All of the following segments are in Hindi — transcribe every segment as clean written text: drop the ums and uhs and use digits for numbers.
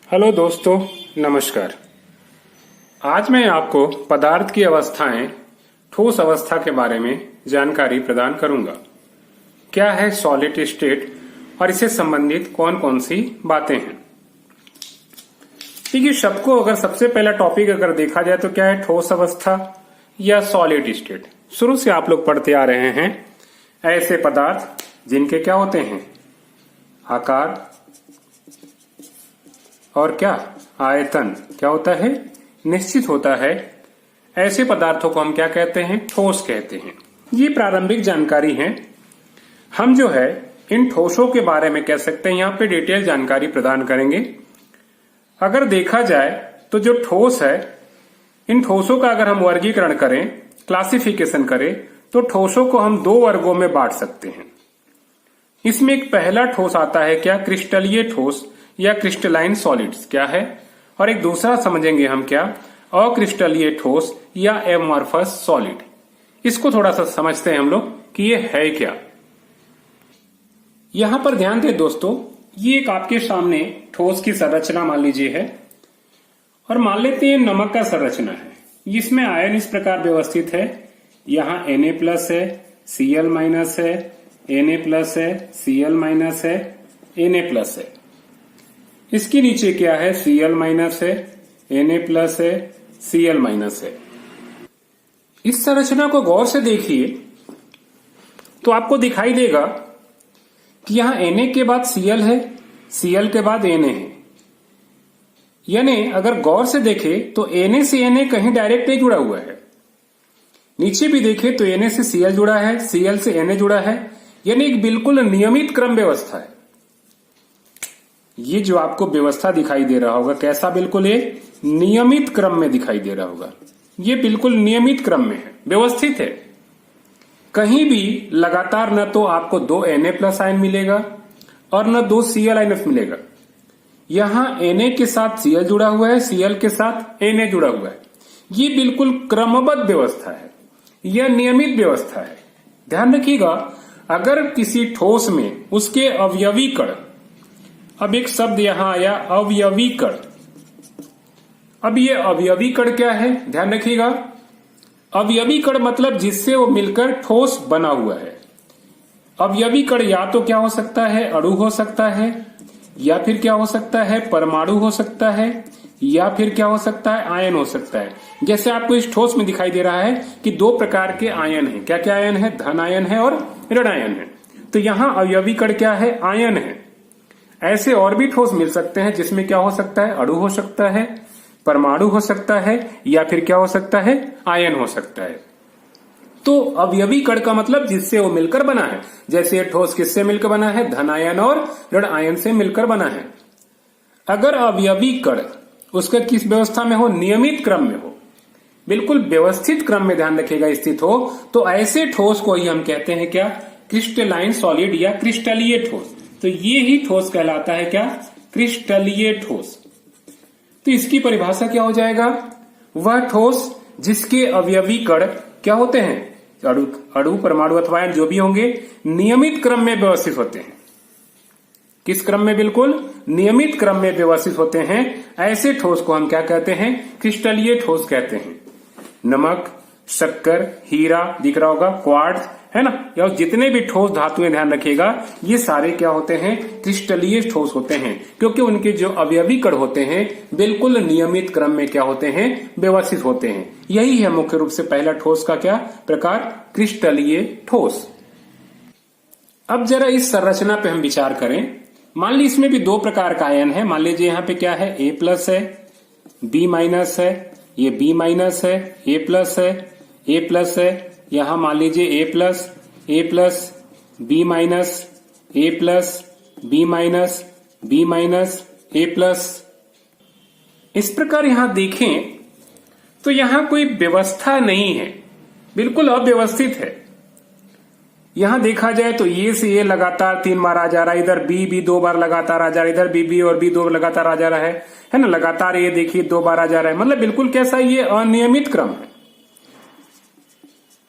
हेलो दोस्तों, नमस्कार। आज मैं आपको पदार्थ की अवस्थाएं, ठोस अवस्था के बारे में जानकारी प्रदान करूंगा। क्या है सॉलिड स्टेट और इससे संबंधित कौन कौन सी बातें हैं। देखिए, शब्द को अगर सबसे पहला टॉपिक अगर देखा जाए तो क्या है, ठोस अवस्था या सॉलिड स्टेट। शुरू से आप लोग पढ़ते आ रहे हैं ऐसे पदार्थ जिनके क्या होते हैं, आकार और क्या आयतन क्या होता है, निश्चित होता है। ऐसे पदार्थों को हम क्या कहते हैं, ठोस कहते हैं। ये प्रारंभिक जानकारी है। हम जो है इन ठोसों के बारे में कह सकते हैं, यहाँ पे डिटेल जानकारी प्रदान करेंगे। अगर देखा जाए तो जो ठोस है, इन ठोसों का अगर हम वर्गीकरण करें, क्लासिफिकेशन करें, तो ठोसों को हम दो वर्गों में बांट सकते हैं। इसमें एक पहला ठोस आता है क्या, क्रिस्टलीय ठोस या क्रिस्टलाइन सॉलिड्स क्या है, और एक दूसरा समझेंगे हम क्या, अक्रिस्टलीय ठोस या एमॉर्फस सॉलिड। इसको थोड़ा सा समझते हैं हम लोग कि ये है क्या। यहां पर ध्यान दें दोस्तों, ये एक आपके सामने ठोस की संरचना मान लीजिए है, और मान लेते हैं नमक का संरचना है। इसमें आयन इस प्रकार व्यवस्थित है, यहाँ Na+ है, Cl- है, Na+ है, Cl- है, Na+ है। इसके नीचे क्या है, Cl- है, Na+ है, Cl- है। इस संरचना को गौर से देखिए तो आपको दिखाई देगा कि यहां Na के बाद Cl है, Cl के बाद Na है। यानी अगर गौर से देखें तो Na से Na कहीं डायरेक्ट नहीं जुड़ा हुआ है। नीचे भी देखें तो Na से Cl जुड़ा है, Cl से Na जुड़ा है। यानी एक बिल्कुल नियमित क्रम व्यवस्था है। ये जो आपको व्यवस्था दिखाई दे रहा होगा, कैसा, बिल्कुल ये नियमित क्रम में दिखाई दे रहा होगा। ये बिल्कुल नियमित क्रम में है, व्यवस्थित है। कहीं भी लगातार न तो आपको दो Na+ आयन मिलेगा और न दो Cl- मिलेगा। यहां Na के साथ Cl जुड़ा हुआ है, Cl के साथ Na जुड़ा हुआ है। ये बिल्कुल क्रमबद्ध व्यवस्था है, यह नियमित व्यवस्था है। ध्यान रखिएगा, अगर किसी ठोस में उसके अवयवी कण, अब एक शब्द यहां आया अवयवी कण। अब ये अवयवी कण क्या है, ध्यान रखिएगा। अवयवी कण मतलब जिससे वो मिलकर ठोस बना हुआ है। अवयवी कण या तो क्या हो सकता है, अणु हो सकता है, या फिर क्या हो सकता है, परमाणु हो सकता है, या फिर क्या हो सकता है, आयन हो सकता है। जैसे आपको इस ठोस में दिखाई दे रहा है कि दो प्रकार के आयन हैं। क्या क्या आयन है, धन आयन है और ऋण आयन है। तो यहां अवयवी कण क्या है, आयन है। ऐसे और भी ठोस मिल सकते हैं जिसमें क्या हो सकता है, अणु हो सकता है, परमाणु हो सकता है, या फिर क्या हो सकता है, आयन हो सकता है। तो अवयवी कण का मतलब जिससे वो मिलकर बना है। जैसे ये ठोस किससे मिलकर बना है, धन आयन और ऋण आयन से मिलकर बना है। अगर अवयवी कण उसका किस व्यवस्था में हो, नियमित क्रम में हो, बिल्कुल व्यवस्थित क्रम में, ध्यान रखिएगा, स्थित हो, तो ऐसे ठोस को ही हम कहते हैं क्या, क्रिस्टलाइन सॉलिड या क्रिस्टलीय ठोस। तो ये ही ठोस कहलाता है क्या, क्रिस्टलीय ठोस। तो इसकी परिभाषा क्या हो जाएगा, वह ठोस जिसके अवयवी कण क्या होते हैं, अणु परमाणु अथवा आयन जो भी होंगे, नियमित क्रम में व्यवस्थित होते हैं। किस क्रम में, बिल्कुल नियमित क्रम में व्यवस्थित होते हैं। ऐसे ठोस को हम क्या कहते हैं, क्रिस्टलीय ठोस कहते हैं। नमक, शक्कर, हीरा दिख रहा होगा, क्वार्ट्ज है ना, या जितने भी ठोस धातुएं, ध्यान रखिएगा, ये सारे क्या होते हैं, क्रिस्टलीय ठोस होते हैं। क्योंकि उनके जो अवयवी कण होते हैं बिल्कुल नियमित क्रम में क्या होते हैं, व्यवस्थित होते हैं। यही है मुख्य रूप से पहला ठोस का क्या प्रकार, क्रिस्टलीय ठोस। अब जरा इस संरचना पे हम विचार करें। मान लीजिए इसमें भी दो प्रकार का आयन है। मान लीजिए यहाँ पे क्या है, A+ है, B- है, ये B- है, A+ है, A+ है, यहां मान लीजिए A+, B-, A+, B-, A+। इस प्रकार यहां देखें तो यहां कोई व्यवस्था नहीं है, बिल्कुल अव्यवस्थित है। यहां देखा जाए तो ये से ये लगातार 3 बार आ जा रहा है, इधर B 2 बार लगातार आ जा रहा है, इधर B और B 2 लगातार आ जा रहा है ना, लगातार ये देखिए 2 बार आ जा रहा है। मतलब बिल्कुल कैसा, ये अनियमित क्रम है।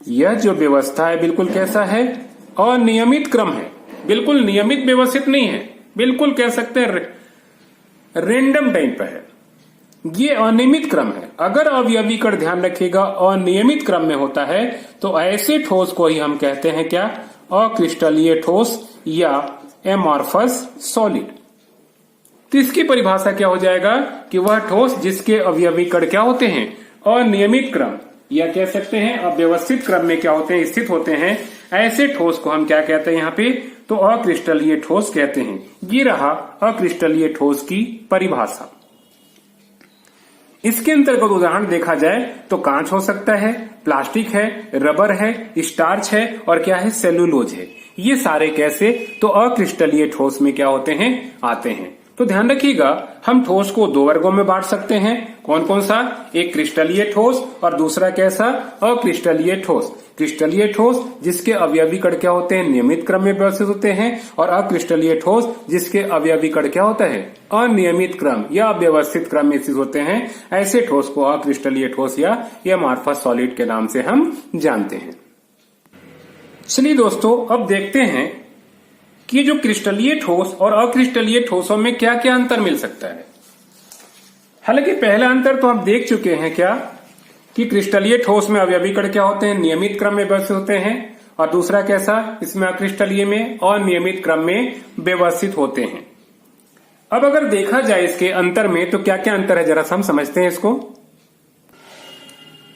यह जो व्यवस्था है बिल्कुल कैसा है, अनियमित क्रम है, बिल्कुल नियमित व्यवस्थित नहीं है। बिल्कुल कह सकते हैं रेंडम टाइम पर है, ये अनियमित क्रम है। अगर अवयवी कण, ध्यान रखिएगा, अनियमित क्रम में होता है तो ऐसे ठोस को ही हम कहते हैं क्या? अक्रिस्टलीय ठोस या एमॉर्फस सॉलिड। तो इसकी परिभाषा क्या हो जाएगा कि वह ठोस जिसके अवयवी कण क्या होते हैं? अनियमित क्रम या कह सकते हैं अव्यवस्थित क्रम में क्या होते हैं? स्थित होते हैं। ऐसे ठोस को हम क्या कहते हैं यहाँ पे? तो अक्रिस्टलीय ठोस कहते हैं। ये रहा अक्रिस्टलीय ठोस की परिभाषा। इसके अंतर्गत उदाहरण देखा जाए तो कांच हो सकता है, प्लास्टिक है, रबर है, स्टार्च है और क्या है? सेलुलोज है। ये सारे कैसे? तो अक्रिस्टलीय ठोस में क्या होते हैं? आते हैं। तो ध्यान रखिएगा, हम ठोस को दो वर्गों में बांट सकते हैं। कौन कौन सा? एक क्रिस्टलीय ठोस और दूसरा कैसा? अक्रिस्टलीय ठोस। क्रिस्टलीय ठोस जिसके अवयवी कण क्या होते हैं? नियमित क्रम में व्यवस्थित होते हैं, और अक्रिस्टलीय ठोस जिसके अवयवी कण क्या होता है? अनियमित क्रम या अव्यवस्थित क्रम में स्थित होते हैं। ऐसे ठोस को अक्रिस्टलीय ठोस या एमॉर्फस सॉलिड के नाम से हम जानते हैं। चलिए दोस्तों, अब देखते हैं कि जो क्रिस्टलीय ठोस और अक्रिस्टलीय ठोसों में क्या क्या अंतर मिल सकता है। हालांकि पहला अंतर तो हम देख चुके हैं क्या, कि क्रिस्टलीय ठोस में अवयवी कण क्या होते हैं? नियमित क्रम में व्यवस्थित होते हैं, और दूसरा कैसा? इसमें अक्रिस्टलीय में अनियमित क्रम में व्यवस्थित होते हैं। अब अगर देखा जाए इसके अंतर में तो क्या क्या अंतर है, जरा हम समझते हैं इसको।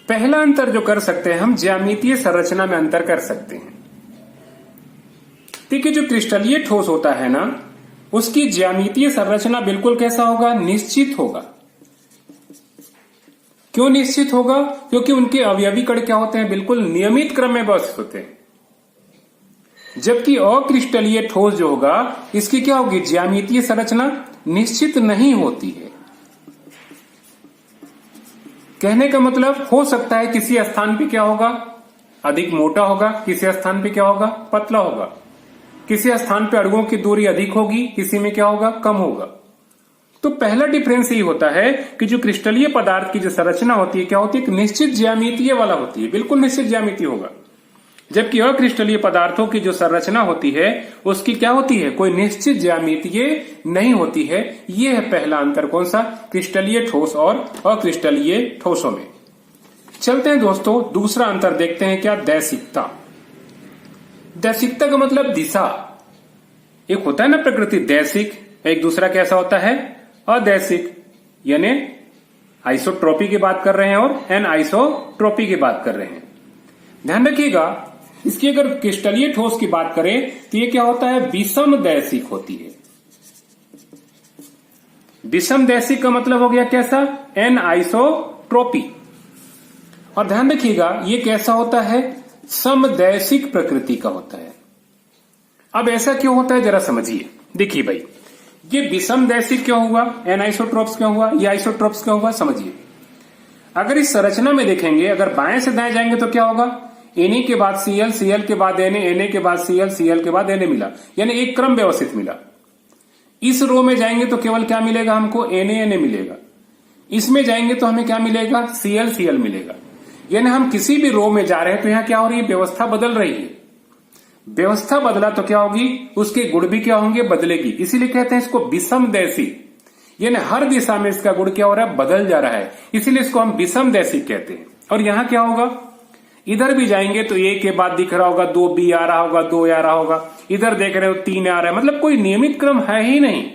पहला अंतर जो कर सकते हैं हम, ज्यामितीय संरचना में अंतर कर सकते हैं। देखिए, जो क्रिस्टलीय ठोस होता है ना, उसकी ज्यामितीय संरचना बिल्कुल कैसा होगा? निश्चित होगा। क्यों निश्चित होगा? क्योंकि उनके अवयवी कण क्या होते हैं? बिल्कुल नियमित क्रम में व्यवस्थित होते हैं। जबकि अक्रिस्टलीय ठोस जो होगा, इसकी क्या होगी? ज्यामितीय संरचना निश्चित नहीं होती है। कहने का मतलब, हो सकता है किसी स्थान पे क्या होगा? अधिक मोटा होगा, किसी स्थान पे क्या होगा? पतला होगा। किसी स्थान पे अणुओं की दूरी अधिक होगी, किसी में क्या होगा? कम होगा। तो पहला डिफरेंस ये होता है कि जो क्रिस्टलीय पदार्थ की जो संरचना होती है क्या होती है? एक निश्चित ज्यामितीय वाला होती है, बिल्कुल निश्चित ज्यामितीय होगा। जबकि अक्रिस्टलीय पदार्थों की जो संरचना होती है उसकी क्या होती है? कोई निश्चित ज्यामितीय नहीं होती है। ये है पहला अंतर। कौन सा? क्रिस्टलीय ठोस और अक्रिस्टलीय ठोसों में। चलते हैं दोस्तों, दूसरा अंतर देखते हैं क्या? दैशिकता। दैशिकता का मतलब दिशा। एक होता है ना प्रकृति दैशिक, एक दूसरा कैसा होता है? अदैशिक। यानी आइसोट्रोपी की बात कर रहे हैं और एनआइसोट्रोपी की बात कर रहे हैं। ध्यान रखिएगा, इसकी अगर क्रिस्टलीय ठोस की बात करें तो ये क्या होता है? विषम दैशिक होती है। विषम दैशिक का मतलब हो गया कैसा? एनआइसोट्रोपी। और ध्यान रखिएगा, ये कैसा होता है? समदैशिक प्रकृति का होता है। अब ऐसा क्यों होता है, जरा समझिए। देखिए भाई, ये विषम दैशिक क्यों हुआ? एनआइसोट्रोप्स क्यों हुआ? ये आइसोट्रोप्स क्यों हुआ? समझिए। अगर इस संरचना में देखेंगे, अगर बाएं से दाएं जाएंगे तो क्या होगा? Na के बाद Cl, Cl के बाद Na के बाद Cl, Cl के बाद Na मिला, यानी एक क्रम व्यवस्थित मिला। इस रो में जाएंगे तो केवल क्या मिलेगा हमको? Na मिलेगा। इसमें जाएंगे तो हमें क्या मिलेगा? Cl, Cl मिलेगा। यानी हम किसी भी रो में जा रहे हैं तो यहाँ क्या हो रही है? व्यवस्था बदल रही है। व्यवस्था बदला तो क्या होगी? उसके गुण भी क्या होंगे? बदलेगी। इसीलिए कहते हैं इसको विषम दैशिक। यानी हर दिशा में इसका गुण क्या हो रहा है? बदल जा रहा है, इसीलिए इसको हम विषम दैशिक कहते हैं। और यहाँ क्या होगा? इधर भी जाएंगे तो ए के बाद दिख रहा होगा 2B आ रहा होगा, 2 आ रहा होगा। इधर देख रहे हो 3 आ रहा है, मतलब कोई नियमित क्रम है ही नहीं।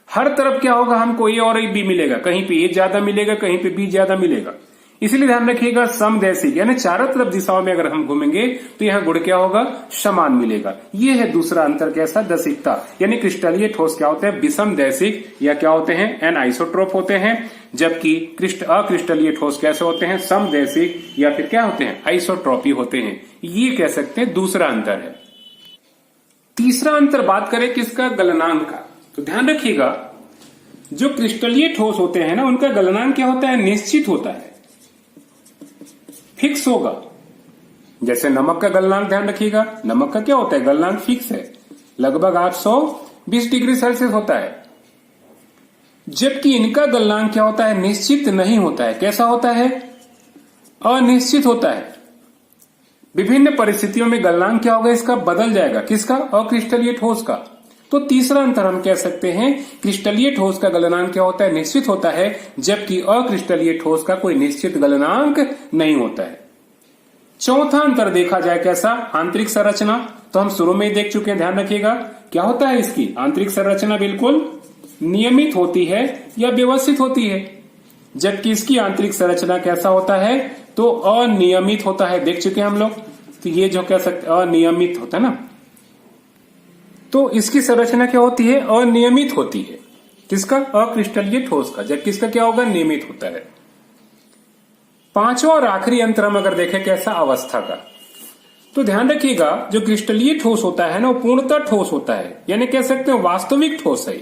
हर तरफ क्या होगा? हमको ए और बी मिलेगा, कहीं पे ए ज्यादा मिलेगा, कहीं पे बी ज्यादा मिलेगा। इसलिए ध्यान रखिएगा, समदैशिक यानी चारों तरफ दिशाओं में अगर हम घूमेंगे तो यहाँ गुण क्या होगा? समान मिलेगा। ये है दूसरा अंतर कैसा? दैशिकता। यानी क्रिस्टलीय ठोस क्या होते हैं? विषम दैशिक या क्या होते हैं? एनआइसोट्रोप होते हैं। जबकि अक्रिस्टलीय ठोस कैसे होते हैं? समदैशिक या फिर क्या होते हैं? आइसोट्रोपी होते हैं। ये कह सकते हैं दूसरा अंतर है। तीसरा अंतर बात करें किसका? गलनांक का। तो ध्यान रखिएगा, जो क्रिस्टलीय ठोस होते हैं ना, उनका गलनांक क्या होता है? निश्चित होता है, फिक्स होगा। जैसे नमक का गलनांक ध्यान रखिएगा, नमक का क्या होता है? गलनांक फिक्स है, लगभग 820 डिग्री सेल्सियस होता है। जबकि इनका गलनांक क्या होता है? निश्चित नहीं होता है। कैसा होता है? अनिश्चित होता है। विभिन्न परिस्थितियों में गलनांक क्या होगा? इसका बदल जाएगा। किसका? अक्रिस्टलीय ठोस का। तो तीसरा अंतर हम कह सकते हैं क्रिस्टलीय ठोस का गलनांक क्या होता है, निश्चित होता है, जबकि अक्रिस्टलीय ठोस का कोई निश्चित गलनांक नहीं होता है। चौथा अंतर देखा जाए कैसा, आंतरिक संरचना, तो हम शुरू में ही देख चुके हैं, ध्यान रखिएगा। क्या होता है इसकी आंतरिक संरचना, बिल्कुल नियमित होती है या व्यवस्थित होती है, जबकि इसकी आंतरिक संरचना कैसा होता है, तो अनियमित होता है। देख चुके हैं हम लोग, तो ये जो कह सकते अनियमित होता है ना, तो इसकी संरचना क्या होती है, अनियमित होती है। किसका, अक्रिस्टलीय ठोस का, जबकि इसका क्या होगा, नियमित होता है। पांचवा और आखिरी अंतर हम अगर देखें कैसा, अवस्था का, तो ध्यान रखिएगा जो क्रिस्टलीय ठोस होता है ना, वो पूर्णतः ठोस होता है, यानी कह सकते हैं वास्तविक ठोस है,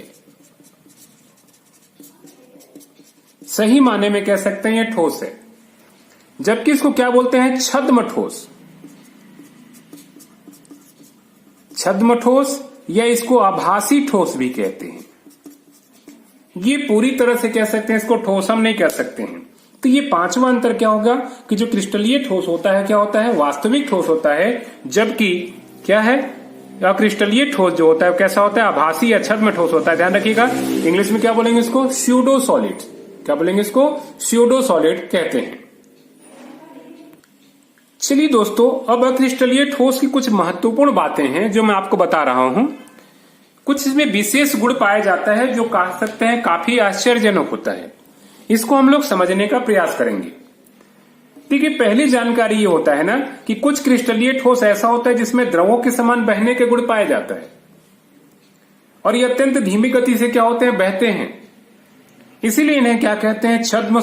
सही माने में कह सकते हैं ये ठोस है। जबकि इसको क्या बोलते हैं, छद्म ठोस, छद्म ठोस या इसको आभासी ठोस भी कहते हैं। ये पूरी तरह से कह सकते हैं इसको ठोस हम नहीं कह सकते हैं। तो ये पांचवा अंतर क्या होगा कि जो क्रिस्टलीय ठोस होता है क्या होता है, वास्तविक ठोस होता है, जबकि क्या है, अक्रिस्टलीय ठोस जो होता है कैसा होता है, आभासी या छद्म ठोस होता है। ध्यान रखिएगा, इंग्लिश में क्या बोलेंगे इसको, स्यूडो सॉलिड, क्या बोलेंगे इसको, स्यूडो सॉलिड कहते हैं। चलिए दोस्तों, अब अक्रिस्टलीय ठोस की कुछ महत्वपूर्ण बातें हैं जो मैं आपको बता रहा हूं। कुछ इसमें विशेष गुण पाया जाता है जो कह सकते हैं काफी आश्चर्यजनक होता है। इसको हम लोग समझने का प्रयास करेंगे। देखिए, पहली जानकारी ये होता है ना कि कुछ क्रिस्टलीय ठोस ऐसा होता है जिसमें द्रवों के समान बहने के गुण पाया जाता है, और ये अत्यंत धीमी गति से क्या होते हैं, बहते हैं। इसीलिए इन्हें क्या कहते हैं, छद्म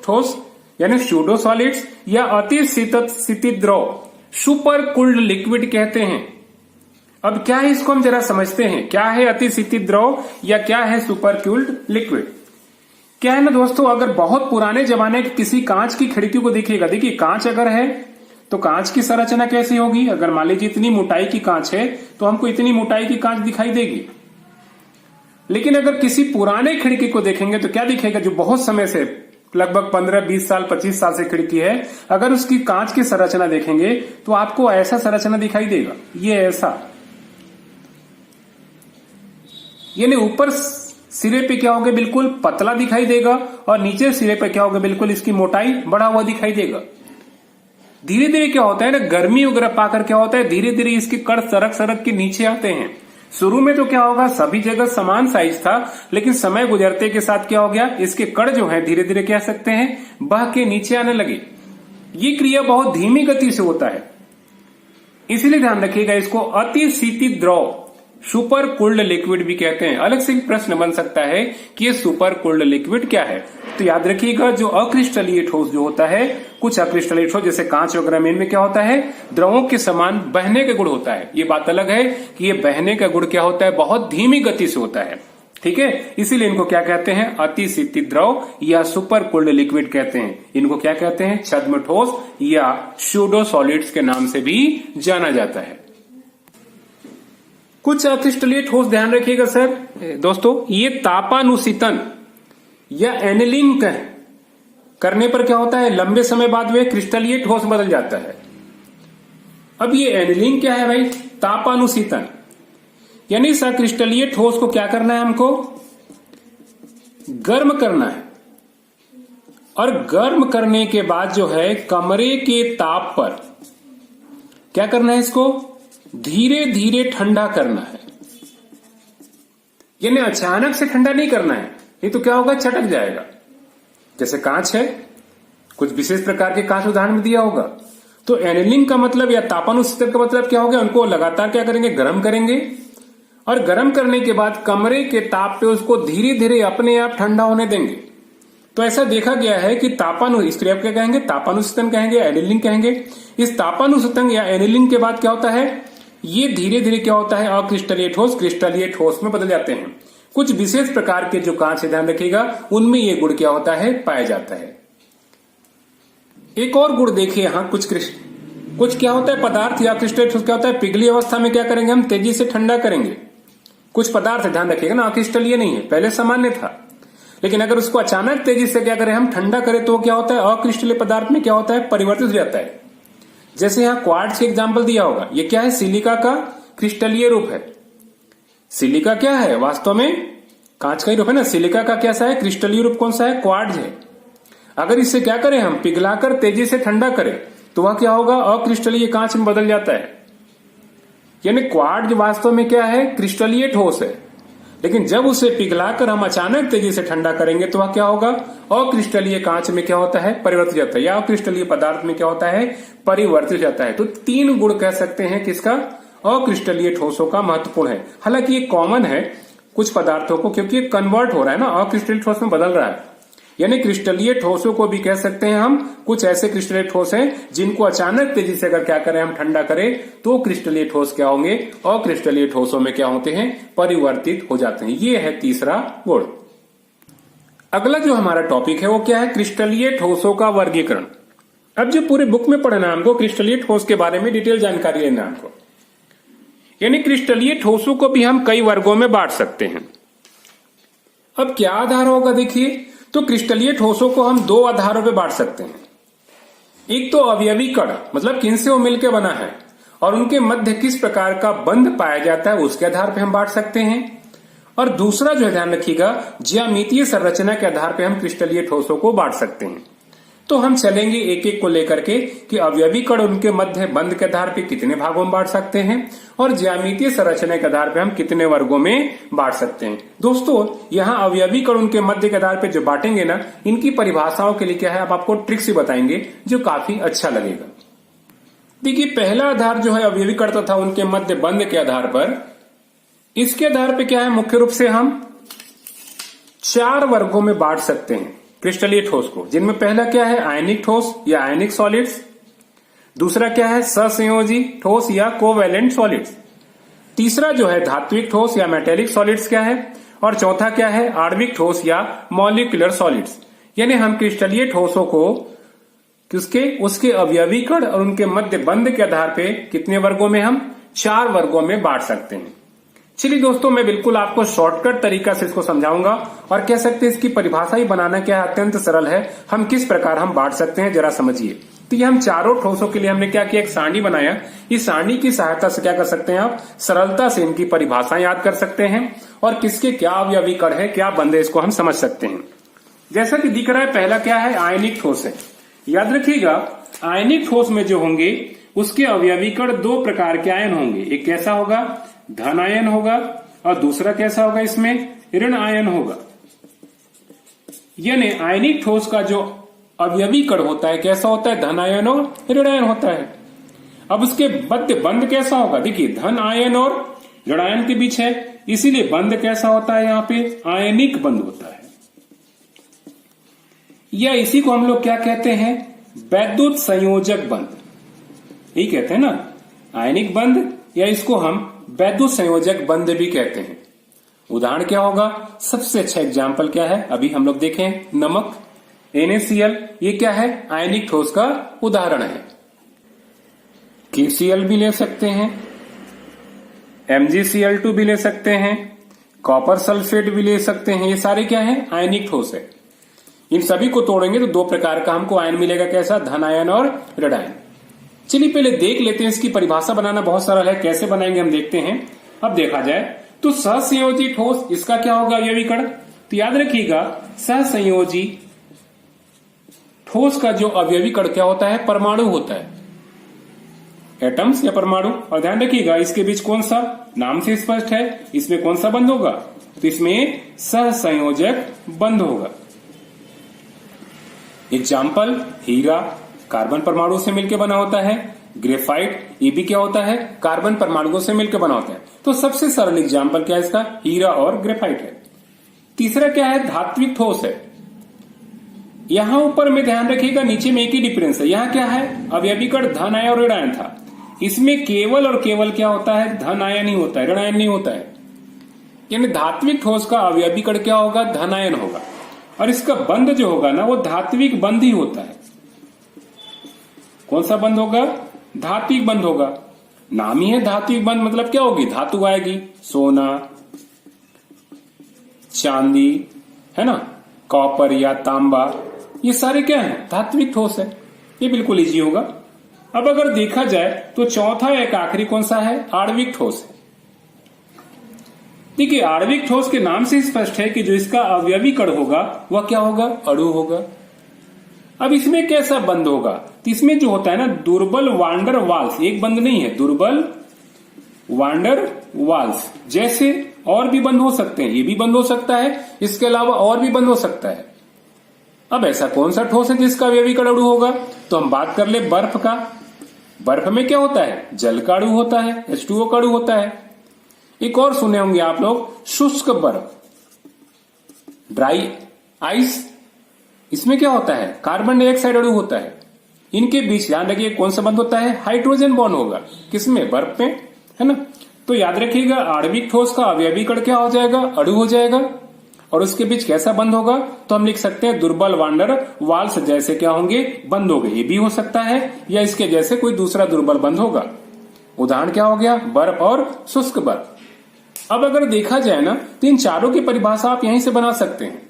ठोस यानी स्यूडो सॉलिड्स, या अति शीतित द्रव, सुपर कूल्ड लिक्विड कहते हैं। अब क्या है इसको हम जरा समझते हैं, क्या है अति शीतित द्रव या क्या है सुपर कूल्ड लिक्विड। क्या है ना दोस्तों, अगर बहुत पुराने जमाने की किसी कांच की खिड़की को देखिएगा, देखिए कांच अगर है तो कांच की संरचना कैसी होगी, अगर मान लीजिए इतनी मोटाई की कांच है तो हमको इतनी मोटाई की कांच दिखाई देगी। लेकिन अगर किसी पुराने खिड़की को देखेंगे तो क्या दिखेगा, जो बहुत समय से लगभग 15, 20 साल, 25 साल से खिड़की है, अगर उसकी कांच की संरचना देखेंगे तो आपको ऐसा संरचना दिखाई देगा, ये ऐसा, यानी ऊपर सिरे पे क्या होगा, बिल्कुल पतला दिखाई देगा, और नीचे सिरे पे क्या होगा, बिल्कुल इसकी मोटाई बढ़ा हुआ दिखाई देगा। धीरे धीरे क्या होता है ना, गर्मी वगैरह पाकर क्या होता है, धीरे धीरे इसके कण सरक सरक के नीचे आते हैं। शुरू में तो क्या होगा, सभी जगह समान साइज था, लेकिन समय गुजरते के साथ क्या हो गया, इसके कण जो है धीरे धीरे कह सकते हैं बह के नीचे आने लगे। ये क्रिया बहुत धीमी गति से होता है, इसीलिए ध्यान रखिएगा इसको अति शीतित द्रव, सुपर कूल्ड लिक्विड भी कहते हैं। अलग से प्रश्न बन सकता है कि ये सुपर कूल्ड लिक्विड क्या है, तो याद रखिएगा जो अक्रिस्टलीय ठोस जो होता है, कुछ अक्रिस्टलीय ठोस जैसे कांच वगैरह में क्या होता है, द्रवों के समान बहने के गुण होता है। ये बात अलग है कि ये बहने का गुण क्या होता है, बहुत धीमी गति से होता है, ठीक है। इसीलिए इनको क्या कहते हैं, अति शीतित द्रव या सुपर कूल्ड लिक्विड कहते हैं। इनको क्या कहते हैं, छद्म ठोस या स्यूडो सॉलिड्स के नाम से भी जाना जाता है। कुछ अक्रिस्टलीय ठोस ध्यान रखिएगा सर दोस्तों, ये तापानुशीतन या एनिलिंग करने पर क्या होता है, लंबे समय बाद वे क्रिस्टलीय ठोस बदल जाता है। अब ये एनिलिंग क्या है भाई, तापानुशीतन, यानी इस क्रिस्टलीय ठोस को क्या करना है, हमको गर्म करना है, और गर्म करने के बाद जो है कमरे के ताप पर क्या करना है, इसको धीरे धीरे ठंडा करना है। यानी अचानक से ठंडा नहीं करना है, नहीं तो क्या होगा, चटक जाएगा। जैसे कांच है, कुछ विशेष प्रकार के कांच उदाहरण में दिया होगा, तो एनिलिंग का मतलब या तापानुशीतन का मतलब क्या होगा, उनको लगातार क्या करेंगे, गर्म करेंगे, और गर्म करने के बाद कमरे के ताप पे उसको धीरे धीरे अपने आप ठंडा होने देंगे। तो ऐसा देखा गया है कि इसको आप क्या कहेंगे, तापानुशीतन कहेंगे, एनिलिंग कहेंगे। इस तापानुशीतन या एनिलिंग के बाद क्या होता है, ये धीरे धीरे क्या होता है, अक्रिस्टलीय ठोस क्रिस्टलीय ठोस में बदल जाते हैं। कुछ विशेष प्रकार के जो कांच है, ध्यान रखिएगा, उनमें ये गुण क्या होता है, पाया जाता है। एक और गुण देखिए यहां, कुछ क्या होता है, पदार्थ या क्रिस्टलीय ठोस क्या होता है, पिघली अवस्था में क्या करेंगे, हम तेजी से ठंडा करेंगे। कुछ पदार्थ ध्यान रखिएगा ना, अक्रिस्टलीय नहीं है, पहले सामान्य था, लेकिन अगर उसको अचानक तेजी से क्या करें, हम ठंडा करें, तो क्या होता है, अक्रिस्टलीय पदार्थ में क्या होता है, परिवर्तित हो जाता है। जैसे यहां क्वार्ट्ज का एग्जांपल दिया होगा, ये क्या है, सिलिका का क्रिस्टलीय रूप है। सिलिका क्या है? वास्तव में कांच का ही रूप है ना। सिलिका का कैसा है? क्रिस्टलीय रूप कौन सा है? क्वार्ट्ज है। अगर इससे क्या करें हम? पिघलाकर तेजी से ठंडा करें तो वह क्या होगा? अक्रिस्टलीय कांच में बदल जाता है। यानी क्वार्ट्ज वास्तव में क्या है? क्रिस्टलीय ठोस है, लेकिन जब उसे पिघलाकर हम अचानक तेजी से ठंडा करेंगे तो वह क्या होगा? अक्रिस्टलीय कांच में क्या होता है? परिवर्तित हो जाता है, या अक्रिस्टलीय पदार्थ में क्या होता है? परिवर्तित हो जाता है। तो 3 गुण कह सकते हैं किसका? अक्रिस्टलीय ठोसों का महत्वपूर्ण है। हालांकि ये कॉमन है कुछ पदार्थों को, क्योंकि ये कन्वर्ट हो रहा है ना, अक्रिस्टलीय ठोस में बदल रहा है। यानी क्रिस्टलीय ठोसों को भी कह सकते हैं हम। कुछ ऐसे क्रिस्टलीय ठोस हैं जिनको अचानक तेजी से अगर क्या करें हम? ठंडा करें तो क्रिस्टलीय ठोस क्या होंगे? अक्रिस्टलीय ठोसों में क्या होते हैं? परिवर्तित हो जाते हैं। ये है तीसरा गुण। अगला जो हमारा टॉपिक है वो क्या है? क्रिस्टलीय ठोसों का वर्गीकरण। अब जो पूरे बुक में पढ़ना हमको, क्रिस्टलीय ठोस के बारे में डिटेल जानकारी लेना हमको। यानी क्रिस्टलीय ठोसों को भी हम कई वर्गों में बांट सकते हैं। अब क्या आधार होगा? देखिए, तो क्रिस्टलीय ठोसों को हम 2 आधारों पे बांट सकते हैं। एक तो अवयवी कण, मतलब किनसे वो मिलकर बना है और उनके मध्य किस प्रकार का बंध पाया जाता है, उसके आधार पे हम बांट सकते हैं। और दूसरा जो है, ध्यान रखिएगा, ज्यामितीय संरचना के आधार पे हम क्रिस्टलीय ठोसों को बांट सकते हैं। तो हम चलेंगे एक एक को लेकर के कि अवयवी कण उनके मध्य बंध के आधार पे कितने भागों में बांट सकते हैं और ज्यामितीय संरचना के आधार पे हम कितने वर्गों में बांट सकते हैं। दोस्तों, यहाँ अवयवी कण उनके मध्य के आधार पे जो बांटेंगे ना, इनकी परिभाषाओं के लिए क्या है, अब आपको ट्रिक्स ही बताएंगे जो काफी अच्छा लगेगा। देखिए, पहला आधार जो है अवयवी कण तथा उनके मध्य बंध के आधार पर, इसके आधार पर क्या है, मुख्य रूप से हम 4 वर्गों में बांट सकते हैं क्रिस्टलीय ठोस को, जिनमें पहला क्या है? आयनिक ठोस या आयनिक सॉलिड्स। दूसरा क्या है? सहसंयोजी ठोस या कोवैलेंट सॉलिड्स। तीसरा जो है धात्विक ठोस या मेटेलिक सॉलिड्स क्या है, और चौथा क्या है? आणविक ठोस या मॉलिक्यूलर सॉलिड्स। यानी हम क्रिस्टलीय ठोसों को उसके अवयवी कण और उनके मध्य बंध के आधार पे कितने वर्गों में? हम 4 वर्गों में बांट सकते हैं। चलिए दोस्तों, मैं बिल्कुल आपको शॉर्टकट तरीका से इसको समझाऊंगा और कह सकते हैं इसकी परिभाषा ही बनाना क्या है, अत्यंत सरल है। हम किस प्रकार हम बांट सकते हैं जरा समझिए। तो ये हम चारों ठोसों के लिए हमने क्या किया? एक सारणी बनाया। इस सारणी की सहायता से क्या कर सकते हैं आप? सरलता से इनकी परिभाषा याद कर सकते हैं और किसके क्या अवयवी कण है, क्या बंध है, इसको हम समझ सकते हैं। जैसा कि दिख रहा है, पहला क्या है? आयनिक ठोस है। याद रखिएगा, आयनिक ठोस में जो होंगे उसके अवयवी कण 2 प्रकार के आयन होंगे। एक कैसा होगा? धन आयन होगा, और दूसरा कैसा होगा? इसमें ऋण आयन होगा। यानी आयनिक ठोस का जो अवयवी कण होता है कैसा होता है? धन आयन और ऋण आयन होता है। अब उसके मध्य बंध कैसा होगा? देखिए, धन आयन और ऋण आयन के बीच है, इसीलिए बंध कैसा होता है? यहाँ पे आयनिक बंध होता है, या इसी को हम लोग क्या कहते हैं? वैद्युत संयोजक बंध, यही कहते हैं ना, आयनिक बंध, या इसको हम वैद्युत संयोजक बंध भी कहते हैं। उदाहरण क्या होगा? सबसे अच्छा एग्जाम्पल क्या है? अभी हम लोग देखें, नमक NaCl, ये क्या है? आयनिक ठोस का उदाहरण है। KCl भी ले सकते हैं, MgCl2 भी ले सकते हैं, कॉपर सल्फेट भी ले सकते हैं। ये सारे क्या है? आयनिक ठोस है। इन सभी को तोड़ेंगे तो 2 प्रकार का हमको आयन मिलेगा। कैसा? धन आयन और ऋण आयन। चलिए पहले देख लेते हैं, इसकी परिभाषा बनाना बहुत सरल है, कैसे बनाएंगे हम देखते हैं। अब देखा जाए तो सहसंयोजी ठोस, इसका क्या होगा अवयवी कण? तो याद रखिएगा, सहसंयोजी ठोस का जो अवयवी कण क्या होता है? परमाणु होता है, एटम्स या परमाणु। और ध्यान रखिएगा, इसके बीच कौन सा? नाम से स्पष्ट है, इसमें कौन सा बंध होगा? तो इसमें सहसंयोजक बंध होगा। एग्जाम्पल, हीरा कार्बन परमाणु से मिलकर बना होता है, ग्रेफाइट ये भी क्या होता है? कार्बन परमाणुओं से मिलकर बना होता है। तो सबसे सरल एग्जाम्पल क्या है इसका? हीरा और ग्रेफाइट है। तीसरा क्या है? धात्विक ठोस है। यहां ऊपर में ध्यान रखिएगा, नीचे में एक ही डिफरेंस है। यहाँ क्या है? अवयवी कण धन आयन और ऋण आयन था, इसमें केवल और केवल क्या होता है? धन आयन ही होता है, ऋण आयन नहीं होता है। यानी धात्विक ठोस का अवयवी कण क्या होगा? धन आयन होगा, और इसका बंध जो होगा ना, वो धात्विक बंध ही होता है। कौन सा बंध होगा? धात्विक बंध होगा। नाम ही है धात्विक बंध, मतलब क्या होगी? धातु आएगी, सोना, चांदी, है ना, कॉपर या तांबा, ये सारे क्या है? धात्विक ठोस है। ये बिल्कुल इजी होगा। अब अगर देखा जाए तो चौथा एक आखिरी कौन सा है? आणविक ठोस है। देखिए आणविक ठोस के नाम से स्पष्ट है कि जो इसका अवयवी कण होगा वह क्या होगा, अणु होगा। अब इसमें कैसा बंध होगा, तो इसमें जो होता है ना दुर्बल वांडर वाल्स, एक बंध नहीं है, दुर्बल वांडर वाल्स जैसे और भी बंद हो सकते हैं, ये भी बंद हो सकता है, इसके अलावा और भी बंद हो सकता है। अब ऐसा कौन सा ठोस है जिसका अवयवी कण अणु होगा, तो हम बात कर ले बर्फ का। बर्फ में क्या होता है, जल का अणु होता है, H2O का अणु होता है। एक और सुने होंगे आप लोग, शुष्क बर्फ, ड्राई आइस, इसमें क्या होता है, कार्बन डाइऑक्साइड अणु होता है। इनके बीच ध्यान रखिए कौन सा बंध होता है, हाइड्रोजन बॉन्ड होगा, किसमें, बर्फ में, है ना। तो याद रखिएगा आणविक ठोस का अवयवी कण क्या हो जाएगा, अणु हो जाएगा। और उसके बीच कैसा बंध होगा, तो हम लिख सकते हैं दुर्बल वांडर वाल्स जैसे क्या होंगे, बंद होंगे। ये भी हो सकता है या इसके जैसे कोई दूसरा दुर्बल बंध होगा। उदाहरण क्या हो गया, बर्फ और शुष्क बर्फ। अब अगर देखा जाए ना तो इन चारों की परिभाषा आप यहीं से बना सकते हैं।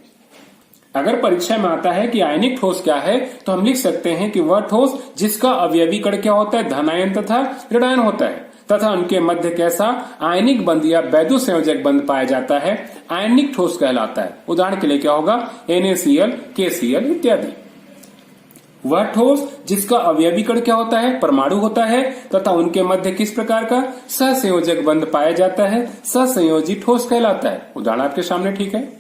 अगर परीक्षा में आता है कि आयनिक ठोस क्या है, तो हम लिख सकते हैं कि वह ठोस जिसका अवयवी कण क्या होता है, धनायन तथा ऋणायन होता है, तथा उनके मध्य कैसा आयनिक बंध या वैद्युत संयोजक बंध पाया जाता है, आयनिक ठोस कहलाता है। उदाहरण के लिए क्या होगा, NaCl, KCl इत्यादि। वह ठोस जिसका अवयवी कण क्या होता है, परमाणु होता है, तथा उनके मध्य किस प्रकार का सहसंयोजक बंध पाया जाता है, सहसंयोजी ठोस कहलाता है। उदाहरण आपके सामने, ठीक है।